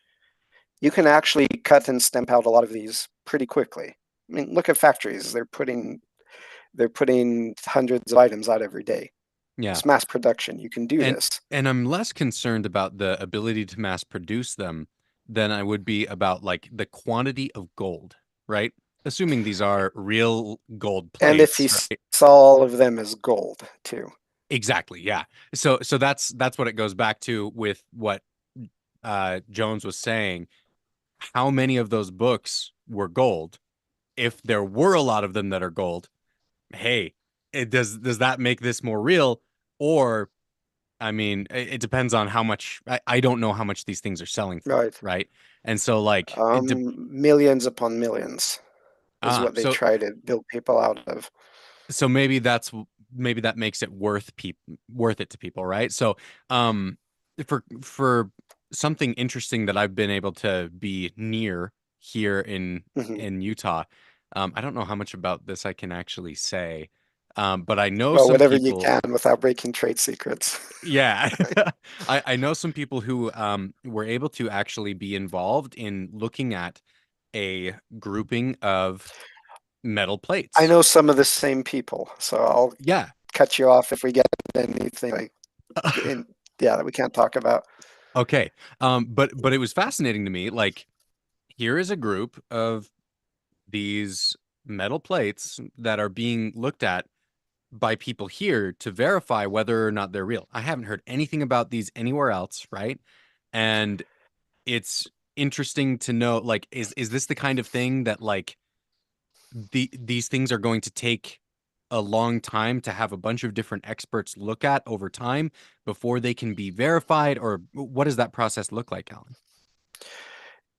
you can actually cut and stamp out a lot of these pretty quickly. I mean, look at factories. They're putting hundreds of items out every day. Yeah. It's mass production. You can do this. And I'm less concerned about the ability to mass produce them than I would be about like the quantity of gold, right? Assuming these are real gold And if he plates, right? saw all of them as gold too. Exactly, yeah. So that's what it goes back to with what Jones was saying. How many of those books were gold? If there were a lot of them that are gold, hey, does that make this more real? Or I mean, it depends on how much. I don't know how much these things are selling for, Right. right? And so, like, Millions upon millions is what they so try to build people out of. so maybe that makes it worth it to people, right? So, for something interesting that I've been able to be near here in Utah, I don't know how much about this I can actually say, but I know Well, some whatever you people. can without breaking trade secrets. Yeah. I know some people who were able to actually be involved in looking at a grouping of metal I plates. know some of the same people, so I'll Yeah. cut you off if we get anything like that we can't talk about. Okay. But it was fascinating to me. Like, here is a group of these metal plates that are being looked at by people here to verify whether or not they're real. I haven't heard anything about these anywhere else, right? And it's interesting to know, like, is this the kind of thing that like these things are going to take a long time to have a bunch of different experts look at over time before they can be verified, or what does that process look like, Alan?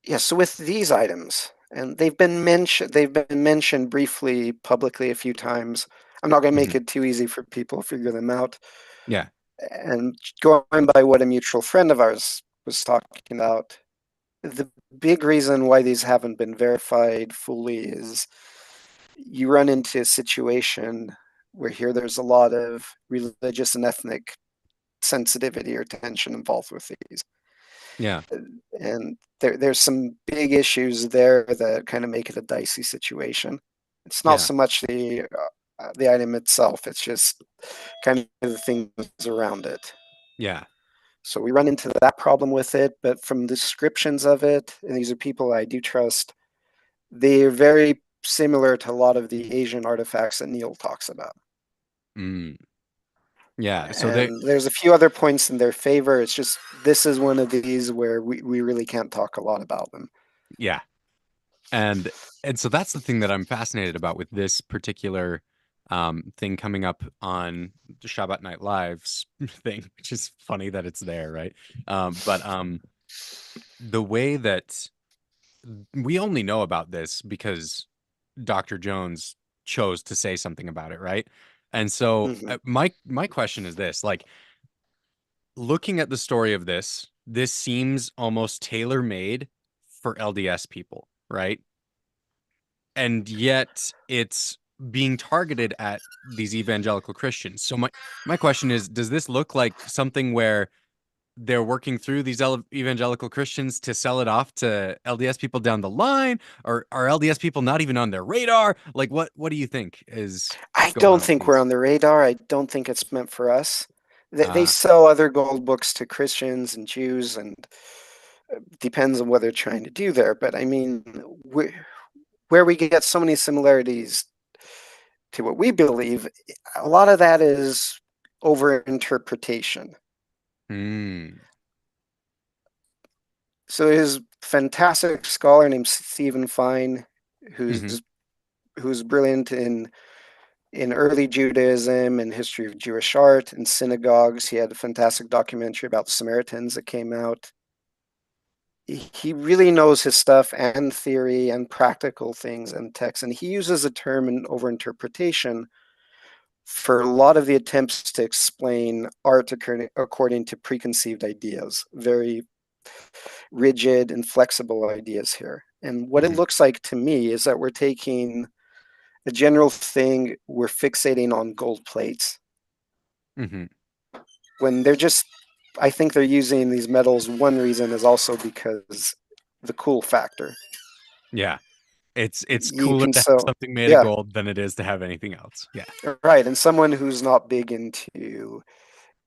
Yeah, so with these items, and they've been mentioned briefly publicly a few times. I'm not going to make Hmm. it too easy for people to figure them out. Yeah. And going by what a mutual friend of ours was talking about, the big reason why these haven't been verified fully is you run into a situation where here there's a lot of religious and ethnic sensitivity or tension involved with these. Yeah. And there's some big issues there that kind of make it a dicey situation. It's not Yeah. so much the item itself; it's just kind of the things around it. Yeah. So we run into that problem with it. But from descriptions of it, and these are people I do trust, they're very similar to a lot of the Asian artifacts that Neal talks about. Mm. Yeah. So they And there's a few other points in their favor. It's just this is one of these where we really can't talk a lot about them. yeah. And so that's the thing that I'm fascinated about with this particular thing coming up on the Shabbat Night Live's thing, which is funny that it's there, right? But the way that we only know about this because Dr. Jones chose to say something about it, right? And so my question is this, like, looking at the story of this seems almost tailor-made for LDS people, right? And yet it's being targeted at these evangelical Christians. So my question is, does this look like something where they're working through these evangelical Christians to sell it off to LDS people down the line, or are LDS people not even on their radar? Like, what do you think is I going don't on with think we're these? on the radar. I don't think it's meant for us. They Uh, sell other gold books to Christians and Jews, and depends on what they're trying to do there. But I mean, where we get so many similarities to what we believe, a lot of that is over interpretation. hmm, So there's a fantastic scholar named Stephen Fine, hmm, who's brilliant in early Judaism and history of Jewish art and synagogues. He had a fantastic documentary about the Samaritans that came out. He really knows his stuff and theory and practical things and text, and he uses a term in overinterpretation for a lot of the attempts to explain art according to preconceived ideas, very rigid and flexible ideas here. And what it hmm, looks like to me is that we're taking the general thing, we're fixating on gold plates hmm. when they're just, I think they're using these metals. One reason is also because the cool factor. Yeah. It's You cooler can to have sell, something made of yeah, gold than it is to have anything else. Yeah. right. And someone who's not big into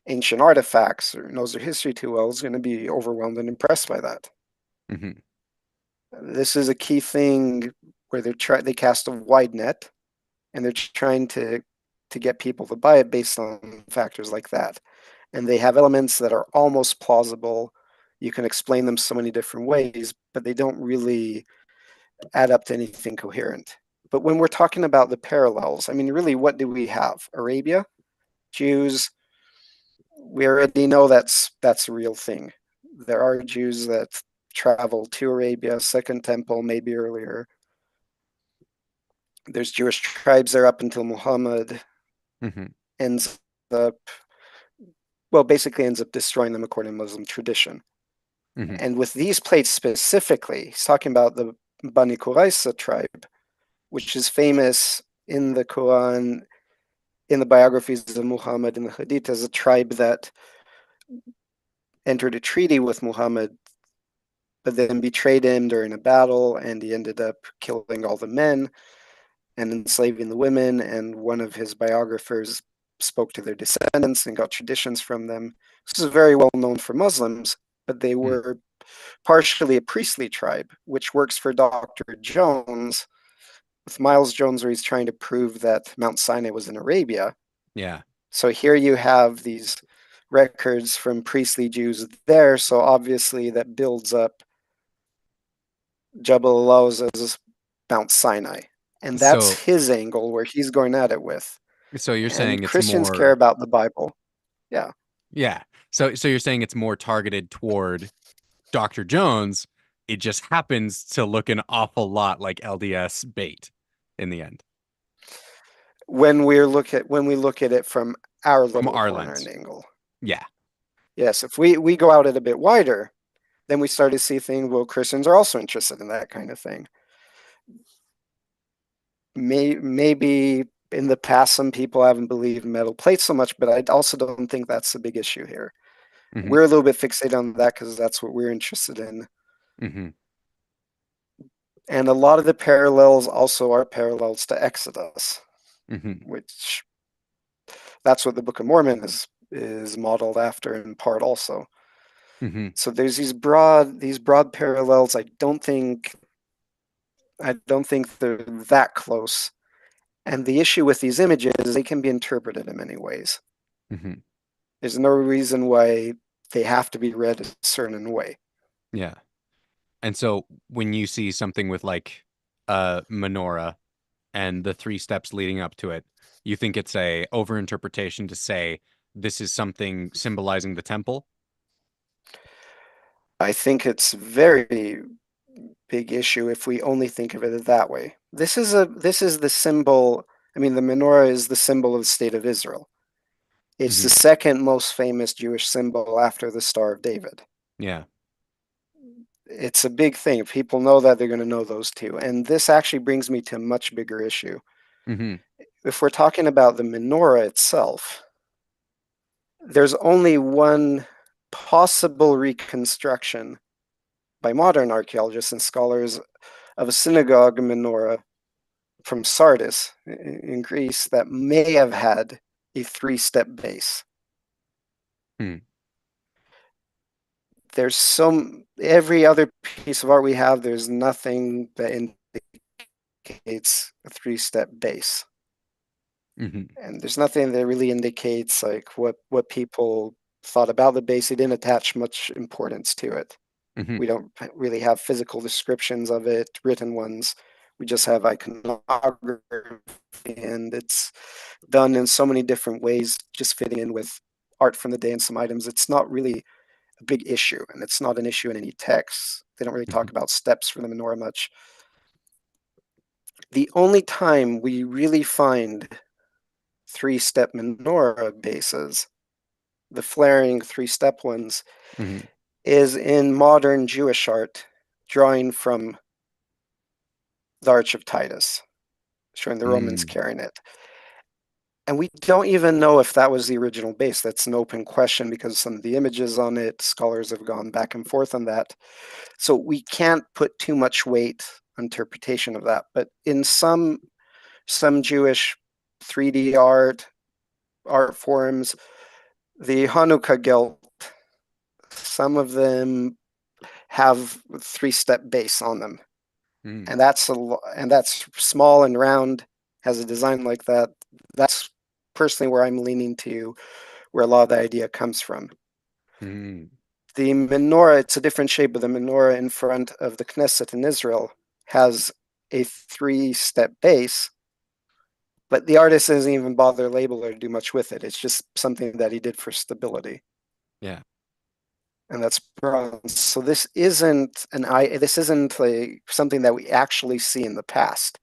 ancient artifacts or knows their history too well is going to be overwhelmed and impressed by that. Hmm. This is a key thing where they cast a wide net, and they're trying to get people to buy it based on factors like that. And they have elements that are almost plausible. You can explain them so many different ways, but they don't really add up to anything coherent. But when we're talking about the parallels, I mean, really, what do we have? Arabia, Jews. We already know that's a real thing. There are Jews that travel to Arabia, Second Temple, maybe earlier. There's Jewish tribes there up until Muhammad Hmm. ends up, well, basically ends up destroying them according to Muslim tradition. Hmm. And with these plates specifically, he's talking about the Bani Qurayza tribe, which is famous in the Quran, in the biographies of Muhammad and the Hadith, as a tribe that entered a treaty with Muhammad, but then betrayed him during a battle, and he ended up killing all the men and enslaving the women. And one of his biographers spoke to their descendants and got traditions from them. This is very well known for Muslims, but they were partially a priestly tribe, which works for Dr. Jones with Miles Jones, where he's trying to prove that Mount Sinai was in Arabia. Yeah. So here you have these records from priestly Jews there. So obviously that builds up Jabal Alaw's as Mount Sinai. And that's So his angle where he's going at it with. so you're And saying it's Christians care more, about the Bible. Yeah. yeah. So you're saying it's more targeted toward Dr. Jones. It just happens to look an awful lot like LDS bait in the end When we look at it from our from little our corner and lens. angle. Yeah. Yes, if we go out it a bit wider, then we start to see things, well, Christians are also interested in that kind of thing. Maybe in the past, some people haven't believed in metal plates so much, but I also don't think that's the big issue here. Hmm. We're a little bit fixated on that because that's what we're interested in. Hmm. And a lot of the parallels also are parallels to Exodus, Hmm. which that's what the Book of Mormon is modeled after in part also. Hmm. So there's these broad parallels. I don't think they're that close. And the issue with these images is they can be interpreted in many ways. Hmm. There's no reason why they have to be read a certain way. Yeah. And so when you see something with like a menorah and the three steps leading up to it, you think it's a overinterpretation to say this is something symbolizing the temple? I think it's very big issue if we only think of it that way. This is the symbol. I mean, the menorah is the symbol of the state of Israel. It's the second most famous Jewish symbol after the Star of David. Yeah. It's a big thing. If people know that, they're going to know those two. And this actually brings me to a much bigger issue. If we're talking about the menorah itself, there's only one possible reconstruction by modern archaeologists and scholars of a synagogue menorah from Sardis in Greece that may have had a three-step base. There's every other piece of art we have, there's nothing that indicates a three-step base. And there's nothing that really indicates like what people thought about the base. They didn't attach much importance to it. We don't really have physical descriptions of it, written ones. We just have iconography, and it's done in so many different ways, just fitting in with art from the day and some items. It's not really a big issue, and it's not an issue in any texts. They don't really talk about steps for the menorah much. The only time we really find three-step menorah bases, the flaring three-step ones, is in modern Jewish art, drawing from the Arch of Titus, showing the Romans carrying it. And we don't even know if that was the original base. That's an open question because some of the images on it, scholars have gone back and forth on that. So we can't put too much weight on interpretation of that. But in some Jewish 3D art forms, the Hanukkah gelt, some of them have three-step base on them. And that's small and round, has a design like that. That's personally where I'm leaning to, where a lot of the idea comes from. The menorah, it's a different shape, but the menorah in front of the Knesset in Israel has a three-step base, but the artist doesn't even bother label or do much with it. It's just something that he did for stability. Yeah. And that's bronze. So this isn't like something that we actually see in the past.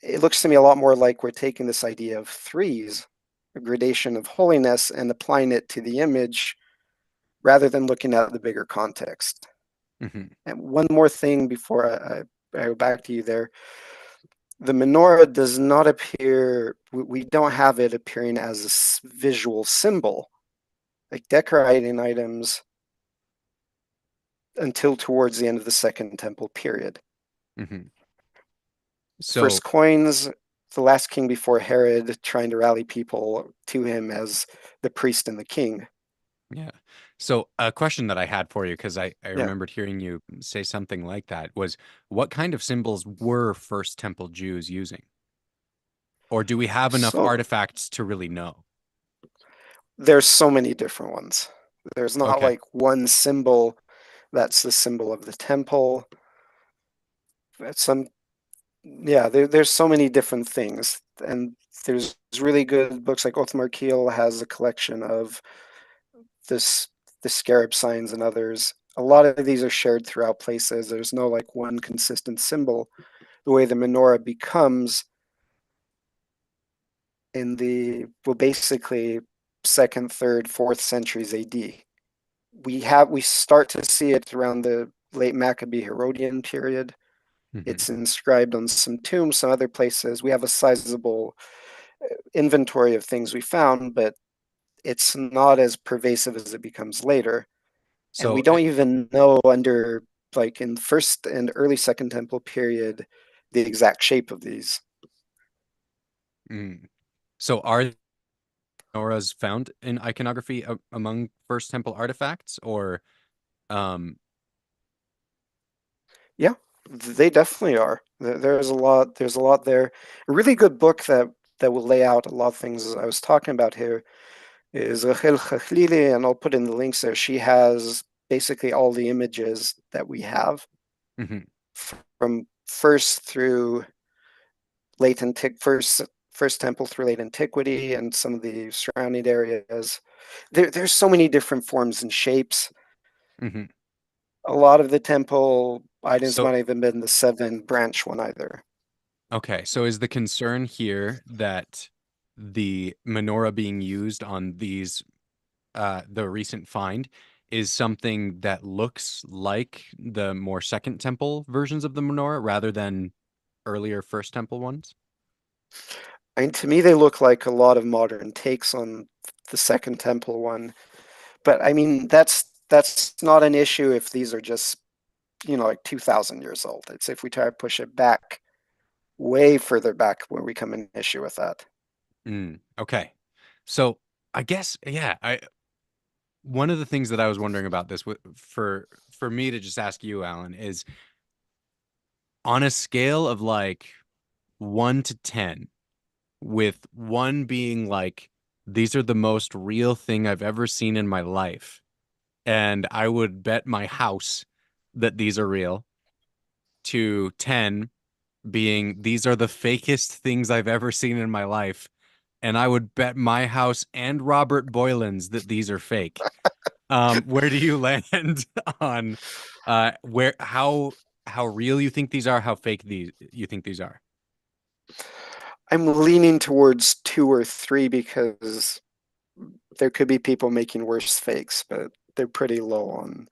It looks to me a lot more like we're taking this idea of threes, a gradation of holiness, and applying it to the image rather than looking at the bigger context. And one more thing before I go back to you there. The menorah does not appear, we don't have it appearing as a visual symbol, like decorating items, until towards the end of the Second Temple period. So, first coins, the last king before Herod, trying to rally people to him as the priest and the king. Yeah. So a question that I had for you, because I remembered hearing you say something like that, was what kind of symbols were First Temple Jews using? Or do we have enough artifacts to really know? There's so many different ones. There's not like one symbol that's the symbol of the temple. There's so many different things. And there's really good books, like Othmar Kiel has a collection of the scarab signs and others. A lot of these are shared throughout places. There's no like one consistent symbol. The way the menorah becomes in basically 2nd, 3rd, 4th centuries AD. We start to see it around the late Maccabee Herodian period. It's inscribed on some tombs, some other places. We have a sizable inventory of things we found, but it's not as pervasive as it becomes later. So, and we don't even know under like in first and early Second Temple period the exact shape of these. So are menorahs found in iconography among First Temple artifacts, or Yeah, they definitely are. There's a lot there. A really good book that will lay out a lot of things I was talking about here is Rachel Chachlili, and I'll put in the links there. She has basically all the images that we have from first through first temple through late antiquity and some of the surrounding areas. There's so many different forms and shapes. A lot of the temple Items So might even been the 7-branch one either. okay, so is the concern here that the menorah being used on these the recent find is something that looks like the more Second Temple versions of the menorah rather than earlier First Temple ones? I mean, to me, they look like a lot of modern takes on the Second Temple one. But I mean, that's not an issue if these are just, like 2,000 years old. It's if we try to push it back way further back where we come an issue with that. Okay. So I guess, yeah, one of the things that I was wondering about this for me to just ask you, Alan, is on a scale of like 1 to 10, with 1 being like, these are the most real thing I've ever seen in my life, and I would bet my house that these are real, to 10 being, these are the fakest things I've ever seen in my life, and I would bet my house and Robert Boylan's that these are fake. Where do you land on where how real you think these are, how fake these you think these are? I'm leaning towards 2 or 3 because there could be people making worse fakes, but they're pretty low on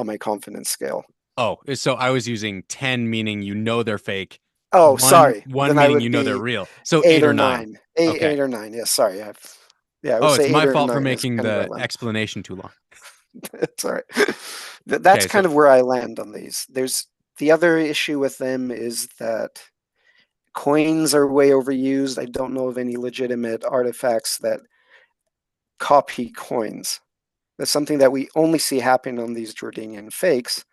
my confidence scale. Oh, so I was using 10 meaning they're fake. Oh, One sorry. one Then I meaning would they're be real. So 8 eight or or nine. 9. 8, Okay. 8 or 9. Yeah, sorry. I would Oh, it's say 8 my or fault for 9 is making kind of where I the land. explanation too long. It's all right. That's Okay, so kind of where I land on these. There's the other issue with them is that coins are way overused. I don't know of any legitimate artifacts that copy coins. That's something that we only see happen on these Jordanian fakes,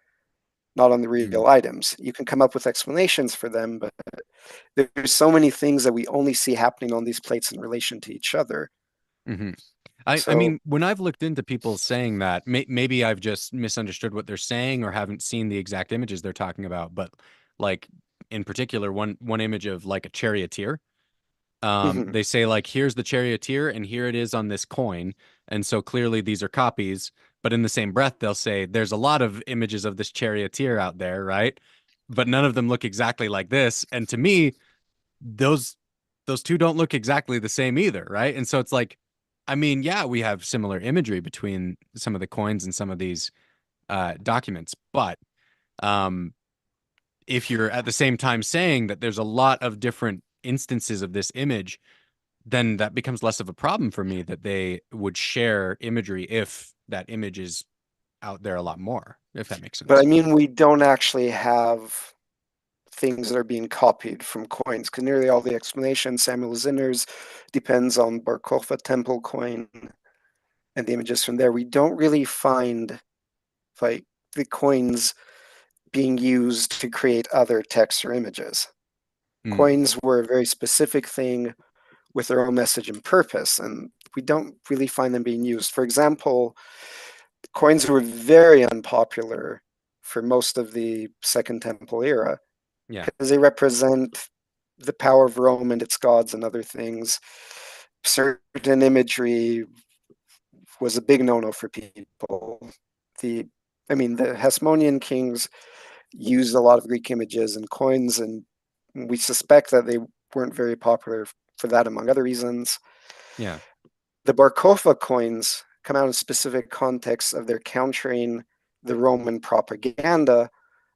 not on the real items. You can come up with explanations for them, but there's so many things that we only see happening on these plates in relation to each other. Mhm. I So, mean, when I've looked into people saying that, maybe I've just misunderstood what they're saying or haven't seen the exact images they're talking about. But like in particular, one image of like a charioteer. mhm. They say like, here's the charioteer, and here it is on this coin, and so clearly these are copies. But in the same breath, they'll say there's a lot of images of this charioteer out there, right? But none of them look exactly like this. And to me, those those two don't look exactly the same either, right? And so it's like, I mean, yeah, we have similar imagery between some of the coins and some of these documents, but um, if you're at the same time saying that there's a lot of different instances of this image, then that becomes less of a problem for me that they would share imagery if that image is out there a lot more, if that makes But I sense. mean, we don't actually have things that are being copied from coins because nearly all the explanations, Samuel Zinner's depends on Bar Kokhba temple coin and the images from there. We don't really find like the coins being used to create other texts or images. Mm, Coins were a very specific thing with their own message and purpose, and we don't really find them being used. For example, coins were very unpopular for most of the Second Temple era yeah. because they represent the power of Rome and its gods and other things. Certain imagery was a big no-no for people. The, I mean, the Hasmonean kings used a lot of Greek images and coins, and we suspect that they weren't very popular for that, among other reasons. Yeah. The Bar Kokhba coins come out in specific contexts of their countering the Roman propaganda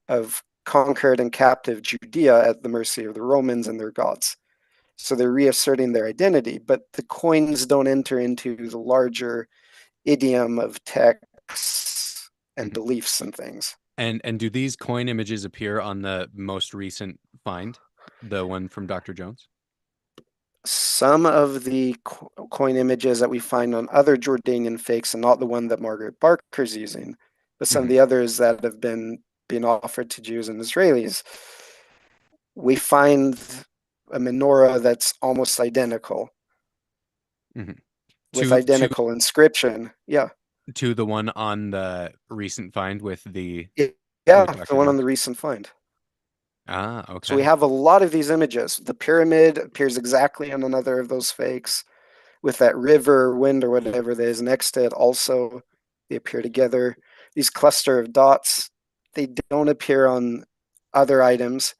of conquered and captive Judea at the mercy of the Romans and their gods. So they're reasserting their identity, but the coins don't enter into the larger idiom of texts and Mhm. beliefs and things. And do these coin images appear on the most recent find, the one from Dr. Jones? Some of the coin images that we find on other Jordanian fakes, and not the one that Margaret Barker's using, but some of Hmm. the others that have been being offered to Jews and Israelis, we find a menorah that's almost identical Hmm. with To to identical inscription. Yeah. to the one on the recent find Yeah, with the Dr. one on Jones? the recent find. Ah, So we okay. have a lot of these images. The pyramid appears exactly on another of those fakes, with that river, wind, or whatever that is next to it. Also, they appear together. These cluster of dots, They don't appear on other items.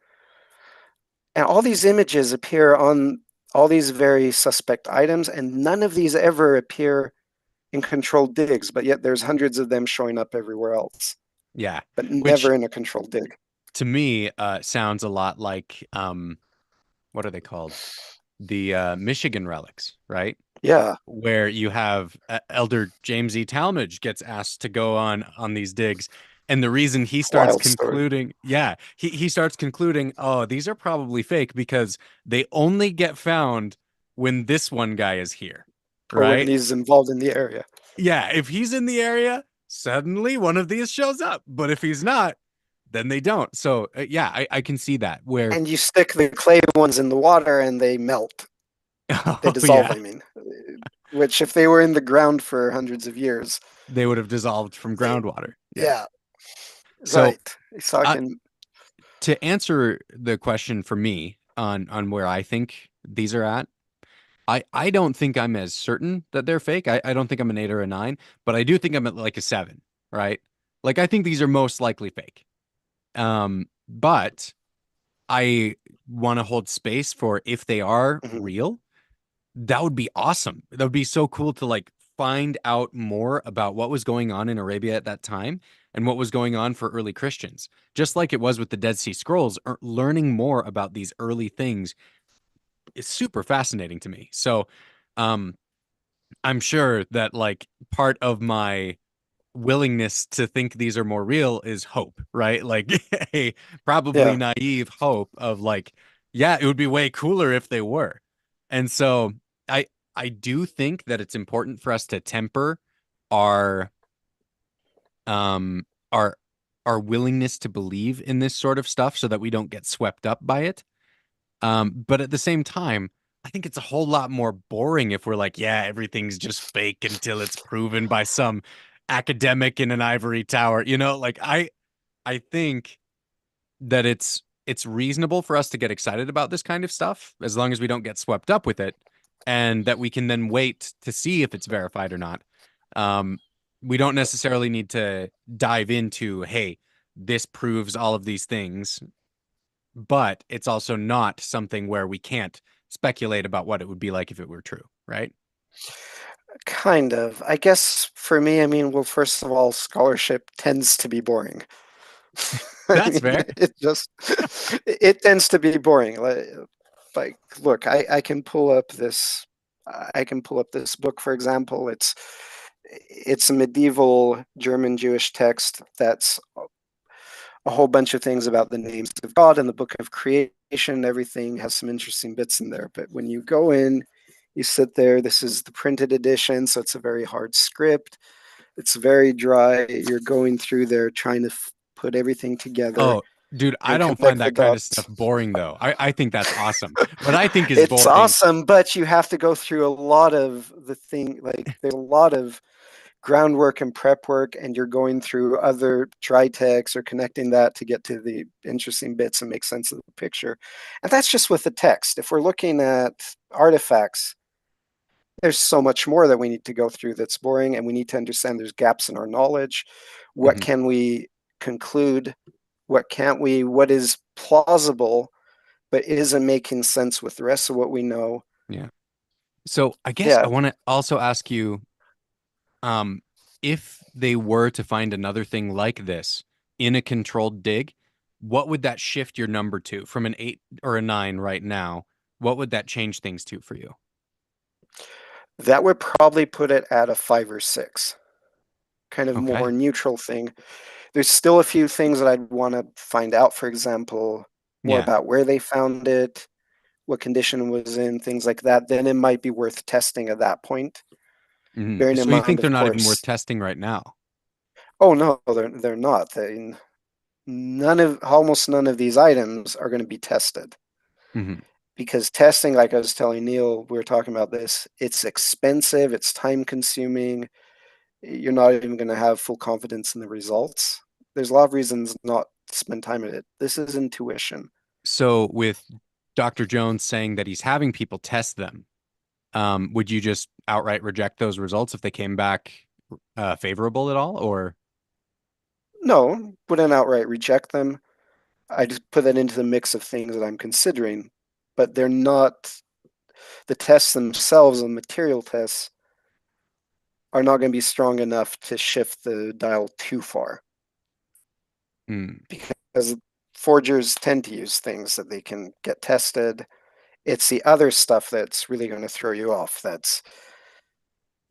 And all these images appear on all these very suspect items, and none of these ever appear in controlled digs, but yet there's hundreds of them showing up everywhere else, Yeah. but Which never in a controlled dig. to me sounds a lot like what are they called? The Michigan relics, right? Yeah, Where you have Elder James E. Talmage gets asked to go on these digs. And the reason he starts wild story. concluding, yeah, he starts concluding, oh, these are probably fake because they only get found when this one guy is here, Or when right? he's involved in the area. Yeah, if he's in the area, suddenly one of these shows up. But if he's not, then they don't. So yeah, I can see that where, And you stick the clay ones in the water and they melt. They oh dissolve, yeah, I mean. Which, if they were in the ground for hundreds of years. they would have dissolved from groundwater. Yeah. Yeah, So right. He's talking. to answer the question for me on where I think these are at, I don't think I'm as certain that they're fake. I don't think I'm an 8 or a 9, but I do think I'm at like a 7, right? Like I think these are most likely fake. But I want to hold space for if they are Mhm. real, that would be awesome. That would be so cool to like find out more about what was going on in Arabia at that time and what was going on for early Christians. Just like it was with the Dead Sea Scrolls, learning more about these early things is super fascinating to me. So, um, I'm sure that like part of my willingness to think these are more real is hope, right? Like a probably Yeah. naive hope of like, yeah, it would be way cooler if they were. And so I do think that it's important for us to temper our um our our willingness to believe in this sort of stuff so that we don't get swept up by it. But at the same time, I think it's a whole lot more boring if we're like, yeah, everything's just fake until it's proven by some academic in an ivory tower. You know, like I think that it's reasonable for us to get excited about this kind of stuff as long as we don't get swept up with it and that we can then wait to see if it's verified or not. Um, we don't necessarily need to dive into, hey, this proves all of these things, but it's also not something where we can't speculate about what it would be like if it were true, right? Kind of. I guess for me, I mean, well, first of all, scholarship tends to be boring. I That's mean, fair. it just it tends to be boring. Like look, I can pull up this book, for example. It's a medieval German Jewish text that's a whole bunch of things about the names of God and the book of creation. Everything has some interesting bits in there. But when you go in, you sit there. This is the printed edition, so it's a very hard script. It's very dry. You're going through there trying to put everything together Oh, dude, I and don't find connect the that kind of dots. stuff boring though. I think that's awesome. What I think is It's boring. awesome, but you have to go through a lot of the thing. Like there's a lot of groundwork and prep work, and you're going through other dry text or connecting that to get to the interesting bits and make sense of the picture. And that's just with the text. If we're looking at artifacts, there's so much more that we need to go through that's boring, and we need to understand there's gaps in our knowledge. What Mhm. can we conclude? What can't we? What is plausible but isn't making sense with the rest of what we know? Yeah. So I guess I Yeah, want to also ask you, um, if they were to find another thing like this in a controlled dig, what would that shift your number to from an 8 or a 9 right now? What would that change things to for you? that would probably put it at a 5 or 6, kind of more Okay. neutral thing. There's still a few things that I'd want to find out, for example, more Yeah. about where they found it, what condition it was in, things like that. Then it might be worth testing at that point. Bearing in So you think mind, they're of not even worth course, testing right now? oh no, they're not. Almost none of these items are going to be tested Hmm. because testing, like I was telling Neal, we were talking about this. It's expensive. It's time consuming. You're not even going to have full confidence in the results. There's a lot of reasons not to spend time in it. This is intuition. So with Dr. Jones saying that he's having people test them, would you just outright reject those results if they came back favorable at all? Or No, wouldn't outright reject them. I just put that into the mix of things that I'm considering, but they're not the tests themselves, and material tests are not going to be strong enough to shift the dial too far. Because forgers tend to use things that they can get tested. It's the other stuff that's really going to throw you off. That's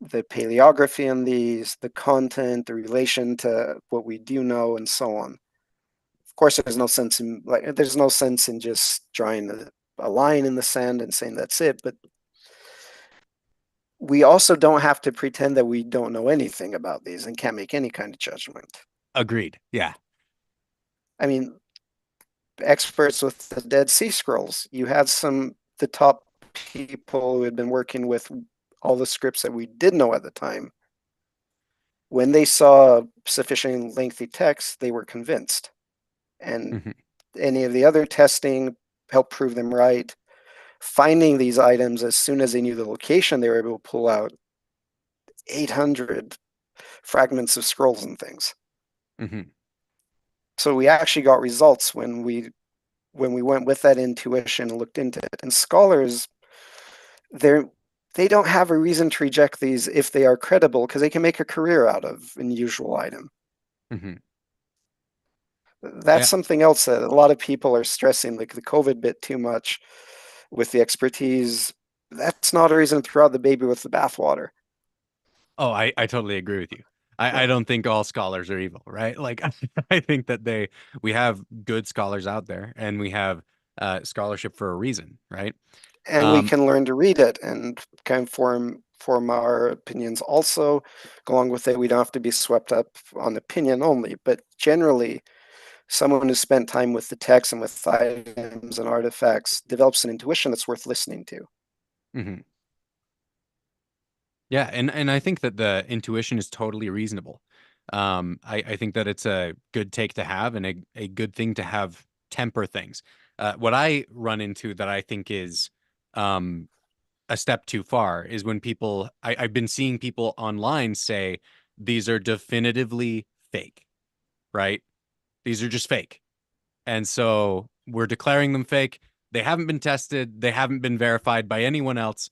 the paleography in these, the content, the relation to what we do know, and so on. Of course, there's no sense in just drawing a line in the sand and saying that's it. But we also don't have to pretend that we don't know anything about these and can't make any kind of judgment. Agreed. Yeah. I mean, experts with the Dead Sea Scrolls, you had the top people who had been working with all the scripts that we did know at the time. When they saw sufficiently lengthy text, they were convinced. And any of the other testing helped prove them right. Finding these items as soon as they knew the location, they were able to pull out 800 fragments of scrolls and things. So we actually got results when we went with that intuition and looked into it. And scholars, they don't have a reason to reject these if they are credible, because they can make a career out of an unusual item. That's something else that a lot of people are stressing, like the COVID bit too much with the expertise. That's not a reason to throw out the baby with the bathwater. Oh, I totally agree with you. I don't think all scholars are evil, right? Like I think that we have good scholars out there, and we have scholarship for a reason, right? And we can learn to read it and kind of form our opinions also. Along with it, we don't have to be swept up on opinion only, but generally, someone who spent time with the text and with items and artifacts develops an intuition that's worth listening to. Yeah, and I think that the intuition is totally reasonable. I think that it's a good take to have, and a good thing to have temper things. What I run into that I think is a step too far is when I've been seeing people online say these are definitively fake, right? These are just fake. And so we're declaring them fake. They haven't been tested. They haven't been verified by anyone else.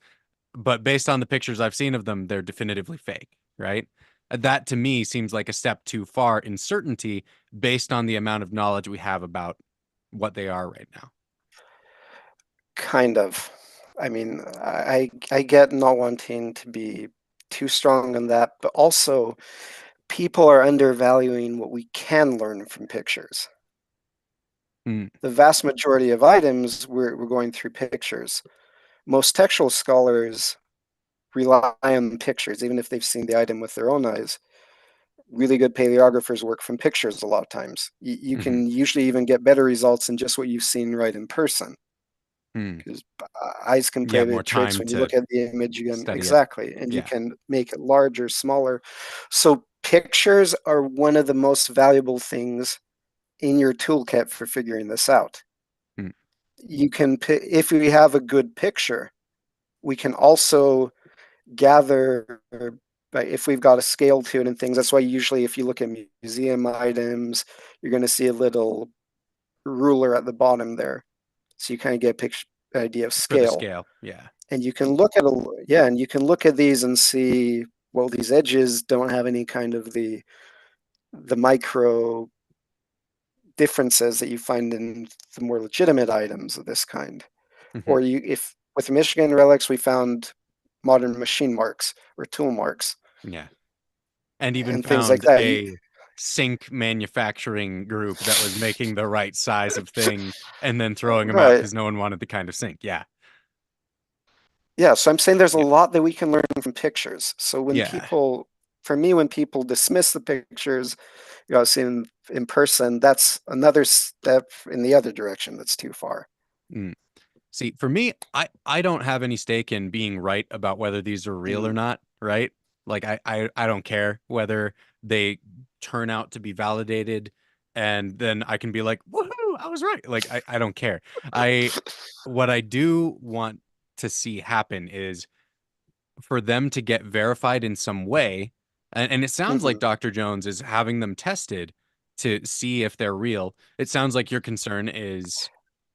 But based on the pictures I've seen of them, they're definitively fake, right? That to me seems like a step too far in certainty based on the amount of knowledge we have about what they are right now. Kind of. I mean, I get not wanting to be too strong on that, but also people are undervaluing what we can learn from pictures. The vast majority of items, we're going through pictures. Most textual scholars rely on pictures, even if they've seen the item with their own eyes. Really good paleographers work from pictures a lot of times. You can usually even get better results than just what you've seen right in person. Because eyes can play big tricks when you look at the image again. Exactly. And you can make it larger, smaller. So pictures are one of the most valuable things in your toolkit for figuring this out. You can, if we have a good picture, we can also gather, if we've got a scale to it and things. That's why usually if you look at museum items, you're going to see a little ruler at the bottom there. So you kind of get an idea of scale. For the scale, yeah. And you can look at these and see, well, these edges don't have any kind of the micro differences that you find in the more legitimate items of this kind. Or if with Michigan relics, we found modern machine marks or tool marks. Yeah. And even and found things like that. a sink manufacturing group that was making the right size of thing and then throwing them out because no one wanted the kind of sink. Yeah. Yeah. So I'm saying there's a lot that we can learn from pictures. So when when people dismiss the pictures, seeing in person, that's another step in the other direction that's too far. See, for me, I don't have any stake in being right about whether these are real or not, right? Like I don't care whether they turn out to be validated, and then I can be like, woohoo, I was right. Like I don't care. What I do want to see happen is for them to get verified in some way. And it sounds like Dr. Jones is having them tested to see if they're real. It sounds like your concern is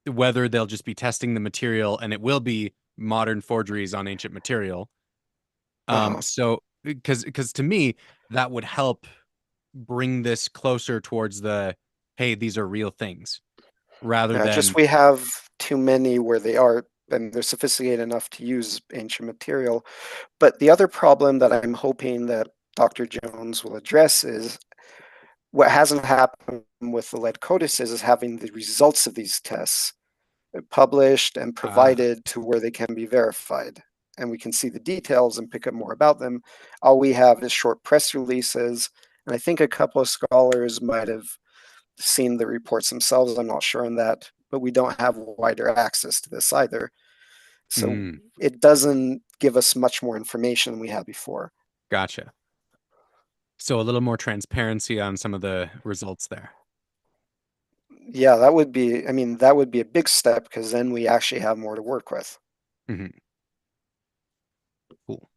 whether they'll just be testing the material and it will be modern forgeries on ancient material. So because to me that would help bring this closer towards the, hey, these are real things, rather Yeah, than just we have too many where they are, and they're sophisticated enough to use ancient material. But the other problem that I'm hoping that Dr. Jones will address is what hasn't happened with the lead codices is having the results of these tests published and provided to where they can be verified. And we can see the details and pick up more about them. All we have is short press releases. And I think a couple of scholars might have seen the reports themselves. I'm not sure on that, but we don't have wider access to this either. So it doesn't give us much more information than we had before. Gotcha. So a little more transparency on some of the results there. Yeah, that would be, I mean, that would be a big step because then we actually have more to work with. Cool.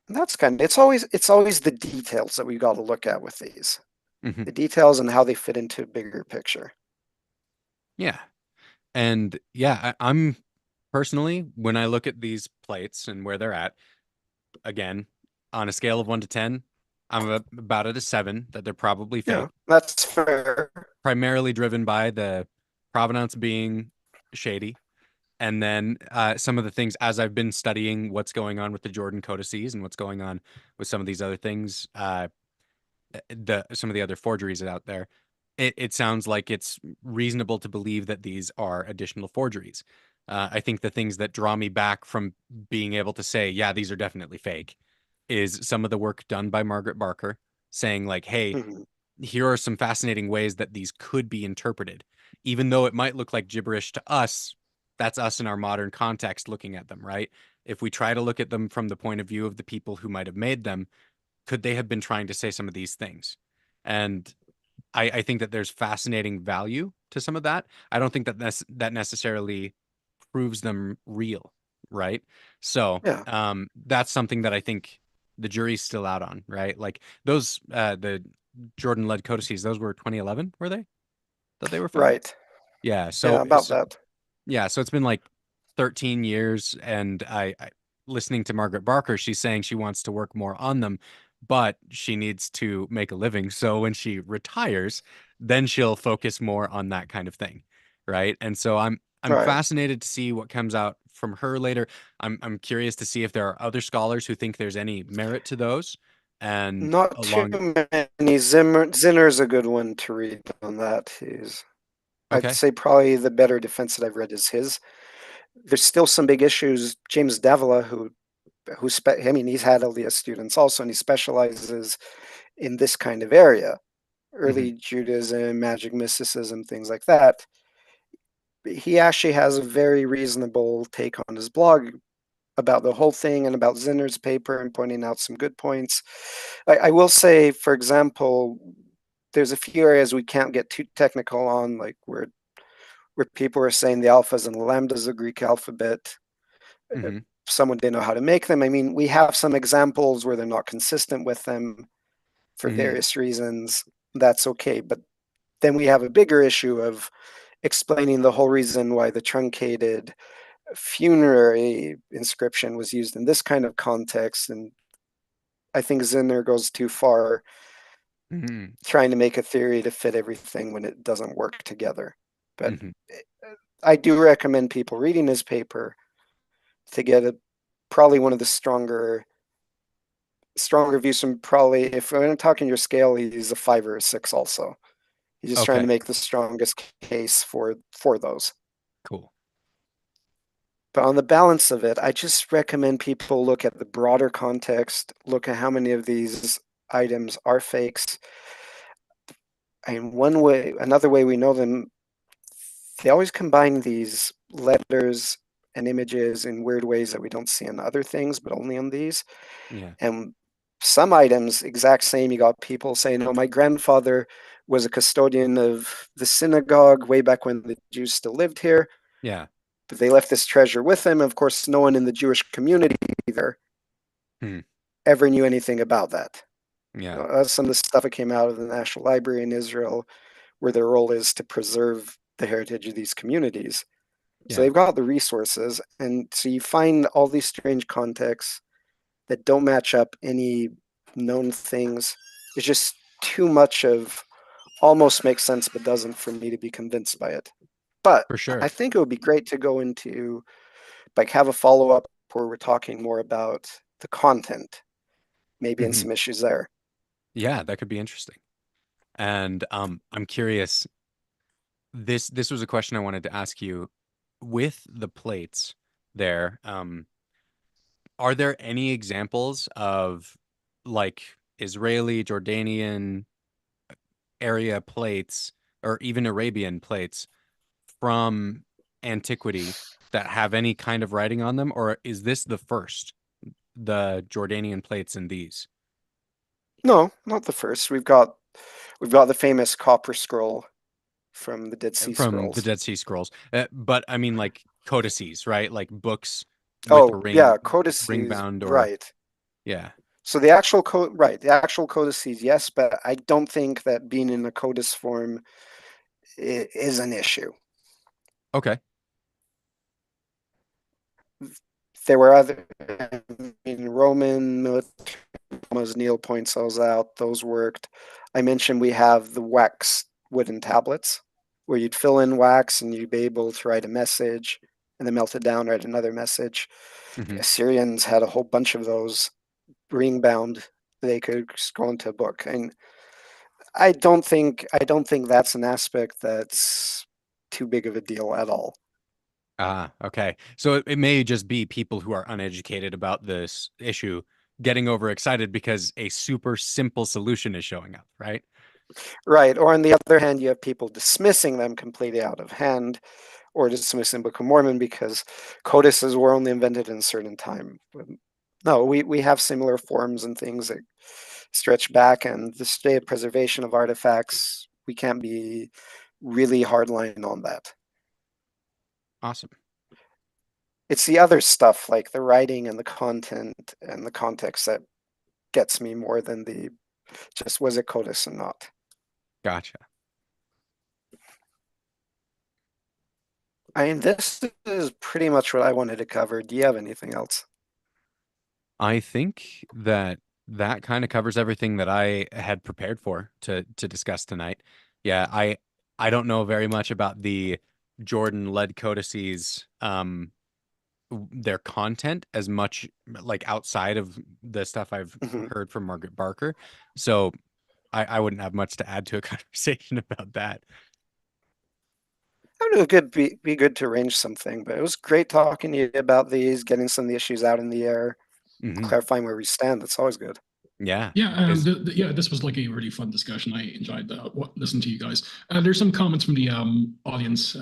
And that's kind of, it's always the details that we got to look at with these. The details and how they fit into a bigger picture. Yeah. And yeah, I'm personally, when I look at these plates and where they're at, again, on a scale of 1 to 10, I'm about at a 7 that they're probably fake. Yeah, that's fair. Primarily driven by the provenance being shady. And then some of the things, as I've been studying what's going on with the Jordan codices and what's going on with some of these other things, some of the other forgeries out there, it sounds like it's reasonable to believe that these are additional forgeries. I think the things that draw me back from being able to say, yeah, these are definitely fake, is some of the work done by Margaret Barker saying like, hey, here are some fascinating ways that these could be interpreted. Even though it might look like gibberish to us, that's us in our modern context looking at them, right? If we try to look at them from the point of view of the people who might have made them, could they have been trying to say some of these things? And I think that there's fascinating value to some of that. I don't think that that necessarily proves them real, right? So Yeah. that's something that I think the jury's still out on, right? Like those the Jordan led codices, those were 2011, were they? That they were found? Right. Yeah. Yeah, about that. Yeah, so it's been like 13 years, and I listening to Margaret Barker, she's saying she wants to work more on them, but she needs to make a living. So when she retires, then she'll focus more on that kind of thing, right? And so I'm Right. fascinated to see what comes out from her later. I'm curious to see if there are other scholars who think there's any merit to those. And Not too along, many. Zinner's a good one to read on that. I'd okay, say probably the better defense that I've read is his. There's still some big issues. James Davila, I mean, he's had LDS students also, and he specializes in this kind of area, early Judaism, magic mysticism, things like that. He actually has a very reasonable take on his blog about the whole thing and about Zinner's paper and pointing out some good points. I will say, for example, there's a few areas we can't get too technical on, like where people are saying the alphas and the lambdas of Greek alphabet. Someone didn't know how to make them. I mean, we have some examples where they're not consistent with them for various reasons. That's okay. But then we have a bigger issue of explaining the whole reason why the truncated funerary inscription was used in this kind of context. And I think Zinner goes too far trying to make a theory to fit everything when it doesn't work together. But I do recommend people reading his paper to get probably one of the stronger views from probably, if we're talking your scale, he's a 5 or a 6 also. He's just trying to okay, make the strongest case for those. cool, But on the balance of it, I just recommend people look at the broader context, look at how many of these items are fakes. And another way we know them, they always combine these letters and images in weird ways that we don't see in other things, but only on these. yeah, And some items, exact same, you got people saying, oh, my grandfather was a custodian of the synagogue way back when the Jews still lived here. yeah, But they left this treasure with him. Of course, no one in the Jewish community either ever knew anything about that. Yeah. Some of the stuff that came out of the National Library in Israel, where their role is to preserve the heritage of these communities. So Yeah. they've got the resources, and so you find all these strange contexts that don't match up any known things. It's just too much of almost makes sense but doesn't for me to be convinced by it. But For sure. I think it would be great to go into, like, have a follow-up where we're talking more about the content, maybe, and Mhm. some issues there. Yeah, that could be interesting. And I'm curious, this was a question I wanted to ask you. With the plates there, are there any examples of like Israeli, Jordanian area plates or even Arabian plates from antiquity that have any kind of writing on them, or is this the first, the Jordanian plates in these? No, not the first. We've got the famous copper scroll from the Dead Sea From the Scrolls. Dead Sea Scrolls. But I mean like codices, right? Like books with a Oh, yeah, ring codices, bound or right. yeah. So the actual code, right, the actual codices, yes, but I don't think that being in a codice form is an issue. Okay. There were other, in Roman military, as Neal points those out, those worked. I mentioned we have the wax wooden tablets where you'd fill in wax and you'd be able to write a message and then melt it down, write another message. The Hmm. Assyrians had a whole bunch of those ring bound. They could scroll into a book, and I don't think that's an aspect that's too big of a deal at all. Ah, okay. So it may just be people who are uneducated about this issue getting overexcited because a super simple solution is showing up, right? Right. Or on the other hand, you have people dismissing them completely out of hand, or dismissing Book of Mormon because codices were only invented in a certain time. No, we have similar forms and things that stretch back, and the state of preservation of artifacts, we can't be really hardline on that. Awesome. It's the other stuff like the writing and the content and the context that gets me more than the just was it codice and not. Gotcha. I mean, this is pretty much what I wanted to cover. Do you have anything else? I think that that kind of covers everything that I had prepared for to discuss tonight. Yeah, I don't know very much about the Jordan led codices, their content as much like outside of the stuff I've Mhm. heard from Margaret Barker. So I wouldn't have much to add to a conversation about that. I don't know, it could be good to arrange something, but it was great talking to you about these, getting some of the issues out in the air, Hmm. clarifying where we stand. That's always good. Yeah. Yeah, Is yeah, this was like a really fun discussion. I enjoyed listening to you guys. There's some comments from the audience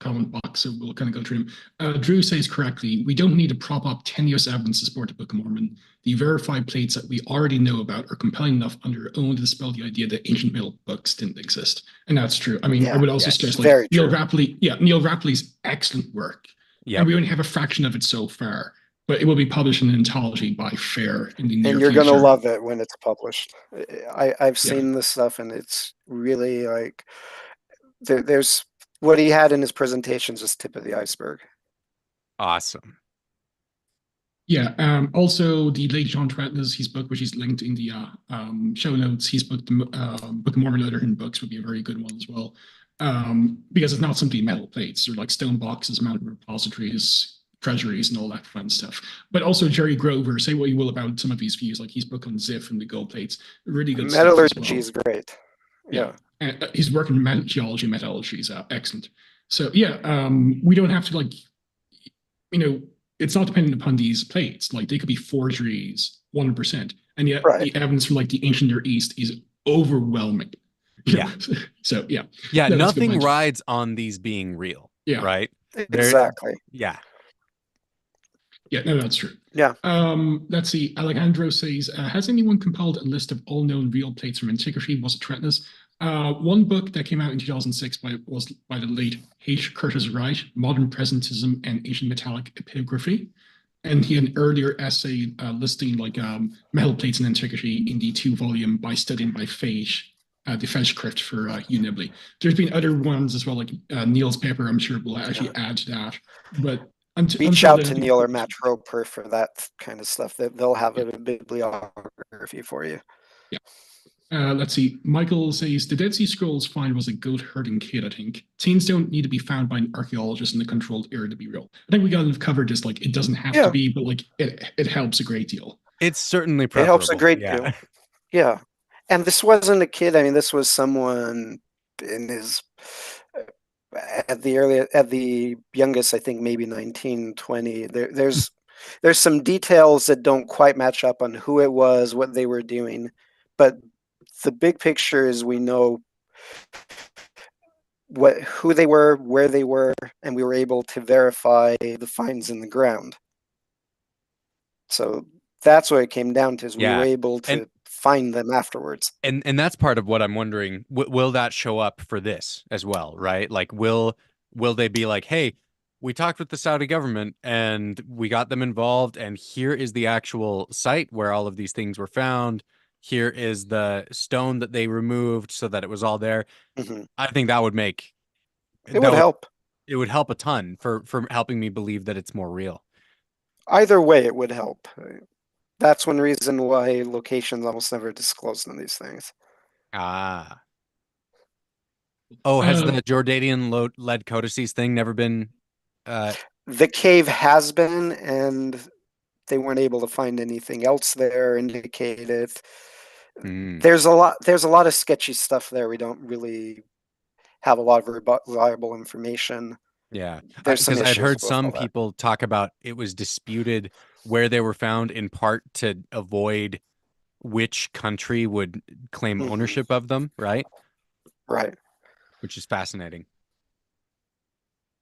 comment box, so we'll kind of go through them. Drew says correctly, we don't need to prop up tenuous evidence to support the Book of Mormon. The verified plates that we already know about are compelling enough on their own to dispel the idea that ancient middle books didn't exist. And that's true. I mean, I Yeah, would also yes. suggest like very Neal true. Rappleye, yeah, Neal Rappley's excellent work. And Yep. we only have a fraction of it so far, but it will be published in an anthology by Fair in the near And you're gonna future. love it when it's published. I've Yeah. seen this stuff, and it's really like there's what he had in his presentations is tip of the iceberg. Awesome. Yeah. Also, the late John Tvedtnes, his book, which is linked in the show notes, his book, the Book of Mormon Letterhand books, would be a very good one as well. Because it's not simply metal plates; they're like stone boxes, mounted repositories, treasuries, and all that fun stuff. But also Jerry Grover, say what you will about some of his views, like his book on Ziff and the gold plates, really good stuff as Metallurgy well. is great. Yeah. Yeah. And his work in geology and metallurgy is excellent. So yeah, we don't have to like, it's not dependent upon these plates. Like they could be forgeries, 100%, and yet Right. the evidence from like the ancient Near East is overwhelming. Yeah. So yeah, Yeah, no, that's a good nothing point. rides on these being real, Yeah, right? There, Exactly. yeah. yeah, no, that's true. Yeah. Let's see. Alejandro says, has anyone compiled a list of all known real plates from antiquity? Was it Tvedtnes? One book that came out in 2006 was by the late H. Curtis Wright, Modern Presentism and Ancient Metallic Epigraphy. And he had an earlier essay listing like metal plates and antiquity in the 2 volume by studying by Fage, the Fellscript for Unibly. There's been other ones as well, like Neal's paper, I'm sure will actually add to that. But reach until out then, to Neal or Matt Roper for that kind of stuff. They'll have a bibliography for you. Yeah. Let's see. Michael says the Dead Sea Scrolls find was a goat herding kid, I think. Teens don't need to be found by an archaeologist in the controlled area to be real. I think we got to cover this, like, it doesn't have to be, but like it helps a great deal. It's certainly preferable. It helps a great deal. Yeah. And this wasn't a kid. I mean, this was someone in his at the youngest, I think maybe 19, 20. There's some details that don't quite match up on who it was, what they were doing, but the big picture is we know who they were, where they were, and we were able to verify the finds in the ground. So that's what it came down to, is we were able to find them afterwards. And that's part of what I'm wondering. Will that show up for this as well, right? Like, will they be like, hey, we talked with the Saudi government and we got them involved, and here is the actual site where all of these things were found. Here is the stone that they removed so that it was all there. I think that would make it would help. It would help a ton for helping me believe that it's more real. Either way, it would help. That's one reason why locations almost never disclosed in these things. Ah. Oh, has the Jordanian lead codices thing never been? The cave has been, and they weren't able to find anything else there indicated. There's a lot of sketchy stuff there. We don't really have a lot of reliable information. Yeah, because I'd heard some people talk about it was disputed where they were found, in part to avoid which country would claim ownership of them, right? Right. Which is fascinating.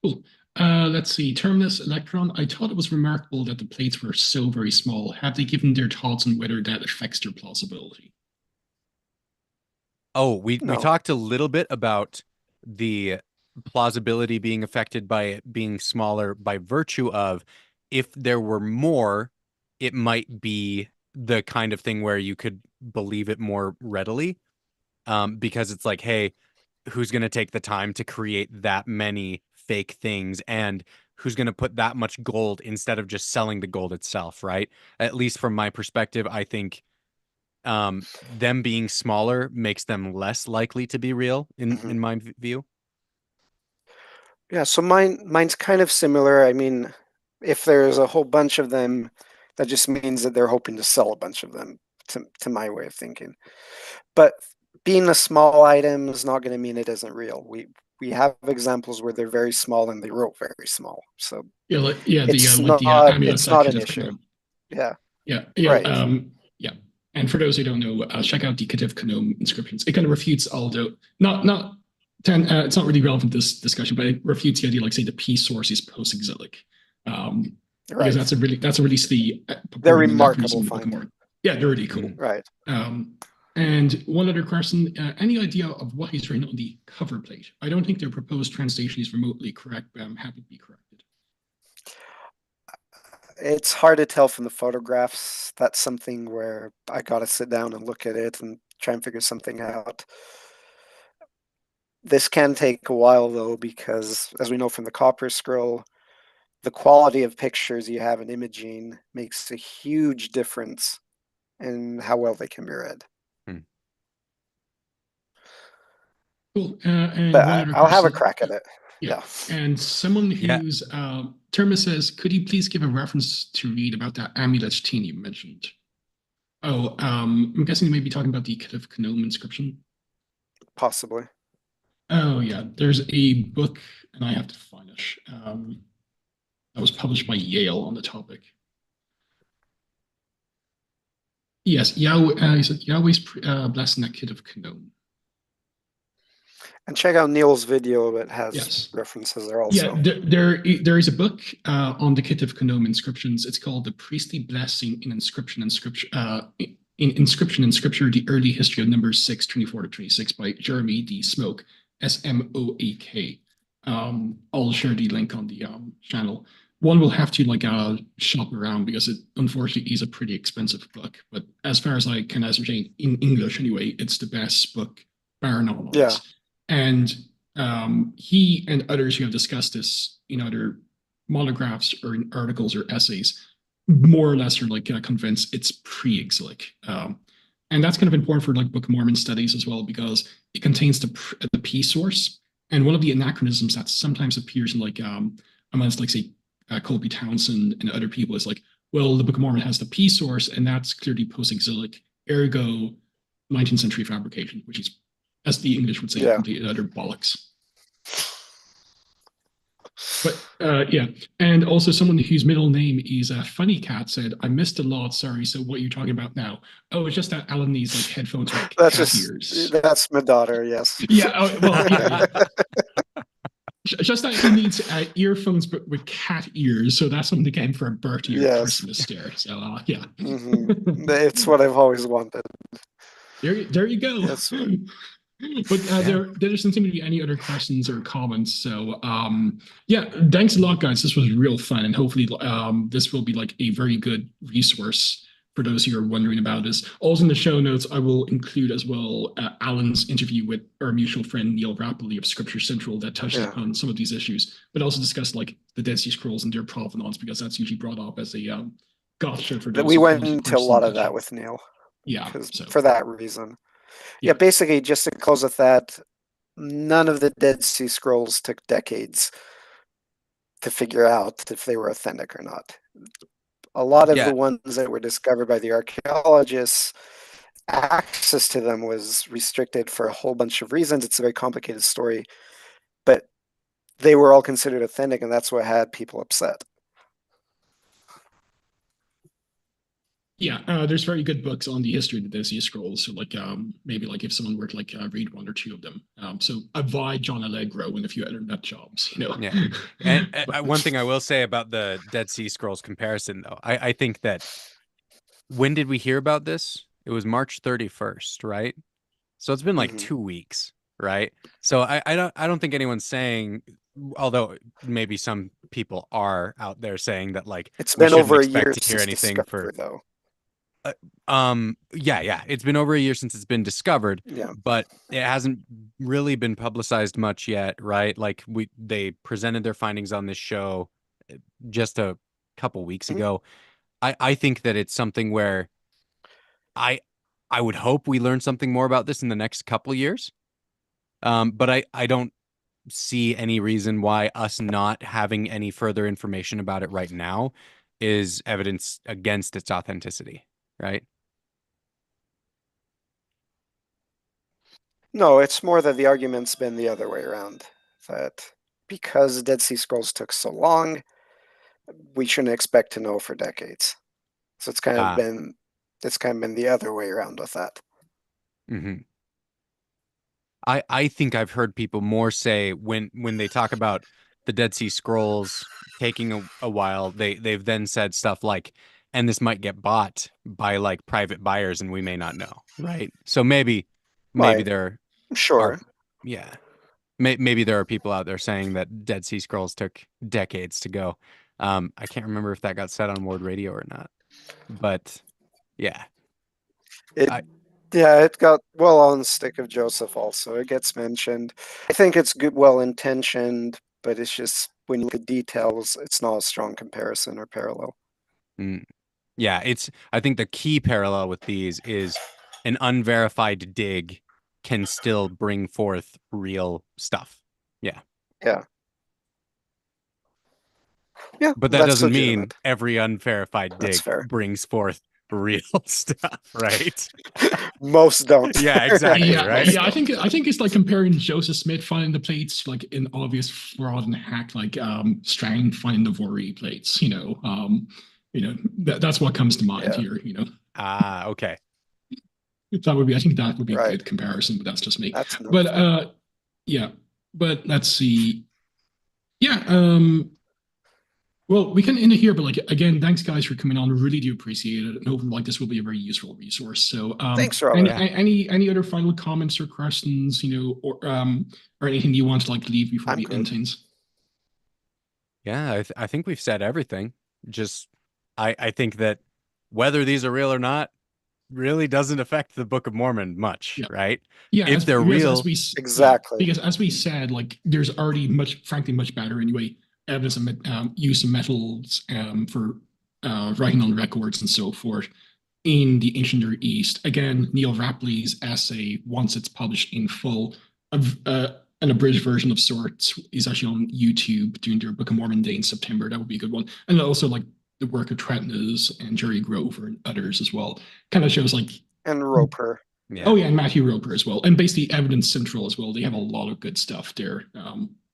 Cool. Let's see. Terminus Electron. I thought it was remarkable that the plates were so very small. Have they given their thoughts on whether that affects their plausibility? Oh, we talked a little bit about the plausibility being affected by it being smaller by virtue of, if there were more, it might be the kind of thing where you could believe it more readily, because it's like, hey, who's going to take the time to create that many fake things, and who's going to put that much gold instead of just selling the gold itself, right? At least from my perspective, I think them being smaller makes them less likely to be real in my view. Yeah, so mine's kind of similar. I mean, if there's a whole bunch of them, that just means that they're hoping to sell a bunch of them, to my way of thinking. But being a small item is not going to mean it isn't real. We have examples where they're very small and they wrote very small. So it's not an issue. Yeah. Right. Yeah. And for those who don't know, check out the Ketiv Kanome inscriptions. It kind of refutes, although it's not really relevant to this discussion, but it refutes the idea, like, say, the P source is post-exilic. Because that's a release the they're remarkable find. Yeah, they're really cool. Right. And one other question, any idea of what he's written on the cover plate? I don't think their proposed translation is remotely correct, but I'm happy to be corrected. It's hard to tell from the photographs. That's something where I got to sit down and look at it and try and figure something out. This can take a while, though, because as we know from the copper scroll, the quality of pictures you have in imaging makes a huge difference in how well they can be read. Cool. And but I'll have a crack at it. Yeah. And someone who's Terma says, could you please give a reference to read about that amulet teen you mentioned? Oh, I'm guessing you may be talking about the Ketiv Kanome inscription. Possibly. Oh yeah, there's a book, and I have to find it. That was published by Yale on the topic. Yes, Yahweh's blessing that Ketiv Kanome. And check out Neal's video; it has references there also. Yeah, there is a book on the Ketiv Kanome inscriptions. It's called "The Priestly Blessing in Inscription and Scripture." Inscription and Scripture: The Early History of Numbers 6:24-26 by Jeremy D. Smoke, Smoak. I'll share the link on the channel. one will have to like shop around because it unfortunately is a pretty expensive book. But as far as I can ascertain, in English anyway, it's the best book bar none Yeah. And he and others who have discussed this in other monographs or in articles or essays, more or less are like convinced it's pre-exilic. And that's kind of important for like Book of Mormon studies as well, because it contains the P source. And one of the anachronisms that sometimes appears in like amongst like say Colby Townsend and other people is like, well, the Book of Mormon has the P source, and that's clearly post-exilic, ergo 19th century fabrication, which is, as the English would say, complete utter bollocks. But yeah, and also someone whose middle name is Funny Cat said, "I missed a lot. Sorry. So what are you talking about now? Oh, it's just that Alan needs like headphones with That's cat just ears." that's my daughter. Yes. Yeah. Oh, well, yeah. Just that he needs earphones but with cat ears, so that's something to get him for a birthday or Christmas there. So yeah, it's what I've always wanted. There you go. Yes. But there doesn't seem to be any other questions or comments. So yeah, thanks a lot, guys. This was real fun, and hopefully this will be like a very good resource for those who are wondering about this. Also in the show notes, I will include as well Alan's interview with our mutual friend Neal Rappleye of Scripture Central that touches on some of these issues, but also discussed like the Dead Sea Scrolls and their provenance, because that's usually brought up as a gotcha for those. We went into a lot of that with Neal. Yeah, so for that reason. Yeah, basically, just to close with that, none of the Dead Sea Scrolls took decades to figure out if they were authentic or not. A lot of the ones that were discovered by the archaeologists, access to them was restricted for a whole bunch of reasons. It's a very complicated story, but they were all considered authentic, and that's what had people upset. Yeah, there's very good books on the history of the Dead Sea Scrolls. So like maybe like if someone were to like read one or two of them. So avoid John Allegro and a few other nut jobs, you know. Yeah. And one thing I will say about the Dead Sea Scrolls comparison, though, I think that when did we hear about this? It was March 31st, right? So it's been like 2 weeks, right? So I don't think anyone's saying, although maybe some people are out there saying that like it's been over a year to hear anything for though. Yeah, it's been over a year since it's been discovered, but it hasn't really been publicized much yet, right? Like they presented their findings on this show just a couple weeks ago. I think that it's something where I would hope we learn something more about this in the next couple years. But I don't see any reason why us not having any further information about it right now is evidence against its authenticity, right? No, it's more that the argument's been the other way around. That because the Dead Sea Scrolls took so long, we shouldn't expect to know for decades. So it's kind of been the other way around with that. I think I've heard people more say when they talk about the Dead Sea Scrolls taking a while, they've then said stuff like, and this might get bought by like private buyers and we may not know, right? So maybe there are, maybe there are people out there saying that Dead Sea Scrolls took decades to go. I can't remember if that got said on Ward Radio or not, but yeah. It got well on the stick of Joseph also. It gets mentioned. I think it's good, well-intentioned, but it's just when you look at details, it's not a strong comparison or parallel. Yeah, I think the key parallel with these is an unverified dig can still bring forth real stuff. Yeah. But that doesn't mean every unverified dig brings forth real stuff, right? Most don't. Yeah, exactly. Right. Yeah, I think it's like comparing Joseph Smith finding the plates like in obvious fraud and hack, like Strang finding the Vori plates. That's what comes to mind here. Okay. I think that would be a good comparison, but that's just me. But let's see. Well, we can end it here, but like again, thanks guys for coming on. Really do appreciate it, and hope like this will be a very useful resource. So, thanks, Robert. Any other final comments or questions, or anything you want to like leave before we end things? Yeah, I think we've said everything. Just I think that whether these are real or not really doesn't affect the Book of Mormon much, Yeah. right? Yeah, If they're real, Exactly. because as we said, like there's already frankly, much better anyway evidence of use of metals for writing on records and so forth in the ancient Near East. Again, Neal Rappley's essay, once it's published in full, an abridged version of sorts, is actually on YouTube during their Book of Mormon Day in September. That would be a good one. And also like the work of Tvedtnes and Jerry Grover and others as well. Kind of shows like And Roper. yeah. Oh yeah, and Matthew Roper as well, and basically Evidence Central as well. They have a lot of good stuff there,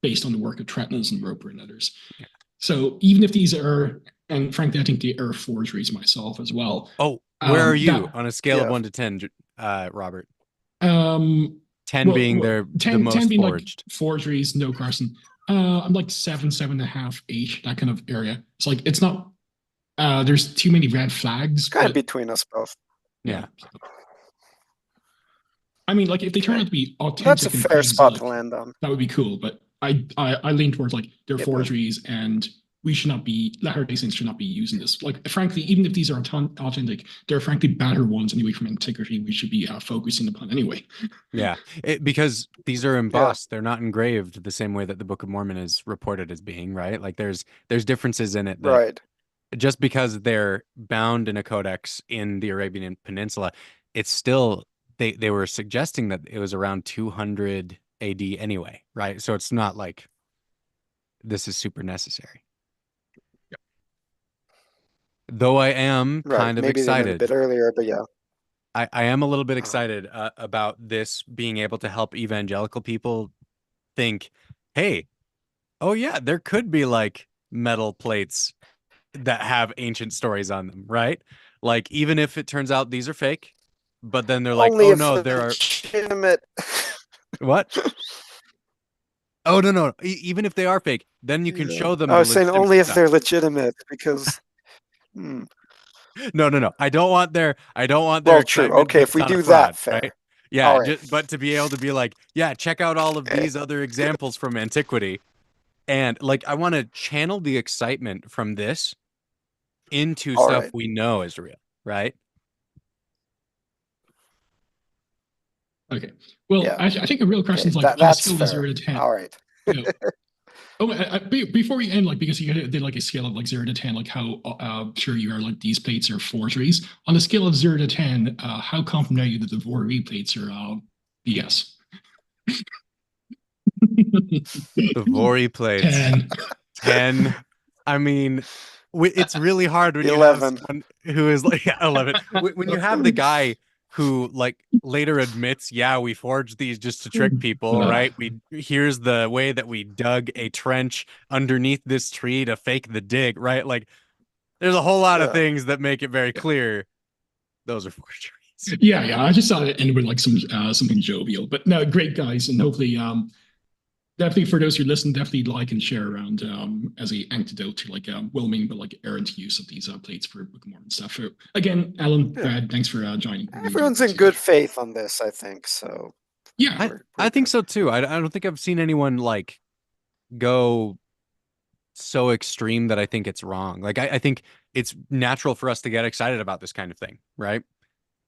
based on the work of Tredness and Roper and others. Yeah. So even if these are, and frankly, I think they are forgeries myself as well. Oh, where are you on a scale of 1 to 10, Robert? 10 being the most 10 being forged. Like forgeries, no question. I'm like 7, 7.5, 8, that kind of area. It's like it's not. There's too many red flags. Kind of between us both. Yeah. I mean, like if they turn out to be authentic, that's a fair spot to land on. That would be cool. But I lean towards like they're forgeries, and we should not be Latter-day Saints should not be using this. Like frankly, even if these are authentic, they're frankly better ones anyway from antiquity. We should be focusing upon anyway. Yeah, because these are embossed; they're not engraved the same way that the Book of Mormon is reported as being. Right? Like there's differences in it. That right. Just because they're bound in a codex in the Arabian Peninsula, it's still. They were suggesting that it was around 200 AD anyway, right? So it's not like this is super necessary. Yep. Though I am kind of maybe excited. A bit earlier, but yeah. I am a little bit excited about this being able to help evangelical people think, hey, oh yeah, there could be like metal plates that have ancient stories on them, right? Like even if it turns out these are fake, but then they're like, only oh if no, there are legitimate. What? Oh no. Even if they are fake, then you can show them. I was saying only if they're legitimate, because. No. I don't want their. Well, true. Okay, if we do that, fair. Right? Yeah, right. but to be able to be like, yeah, check out all of these other examples from antiquity, and like, I want to channel the excitement from this into stuff we know is real, right? Okay. Well, I think a real question is like on a scale of 0 to 10. All right. Before we end, like because you did like a scale of like 0 to 10, like how sure you are like these plates are forgeries. On a scale of 0 to 10, how confident are you that the Vori plates are BS? The Vori plates. 10. I mean, it's really hard when 11. You have someone who is like 11. When you have the guy who like later admits, yeah, we forged these just to trick people, right? Here's the way that we dug a trench underneath this tree to fake the dig, right? Like there's a whole lot of things that make it very clear those are forgeries. Yeah. I just thought it ended with like something jovial, but no, great guys, and hopefully definitely for those who listen, definitely like and share around as a antidote to like well-meaning but like errant use of these plates for Book of Mormon stuff. So again, Alan, Brad, thanks for joining. Everyone's in good faith on this, I think. So yeah, I think so too. I don't think I've seen anyone like go so extreme that I think it's wrong. Like I think it's natural for us to get excited about this kind of thing, right?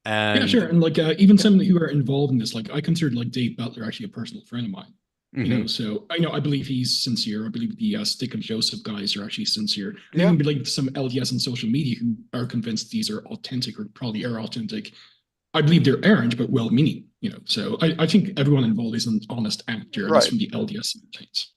And yeah, sure. And like even some who are involved in this, like I consider like Dave Butler actually a personal friend of mine. You know, so I believe he's sincere. I believe the Stick of Joseph guys are actually sincere. And even believe some LDS on social media who are convinced these are authentic or probably are authentic. I believe they're errant but well-meaning. You know, so I think everyone involved is an honest actor, at least from the LDS states.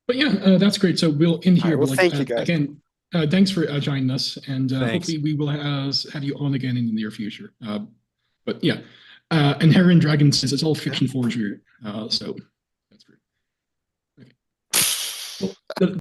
But yeah, that's great. So we'll end here. Well, thank you guys again. Thanks for joining us, and hopefully we will have you on again in the near future. But yeah. And Heron Dragon says it's all fiction forgery. So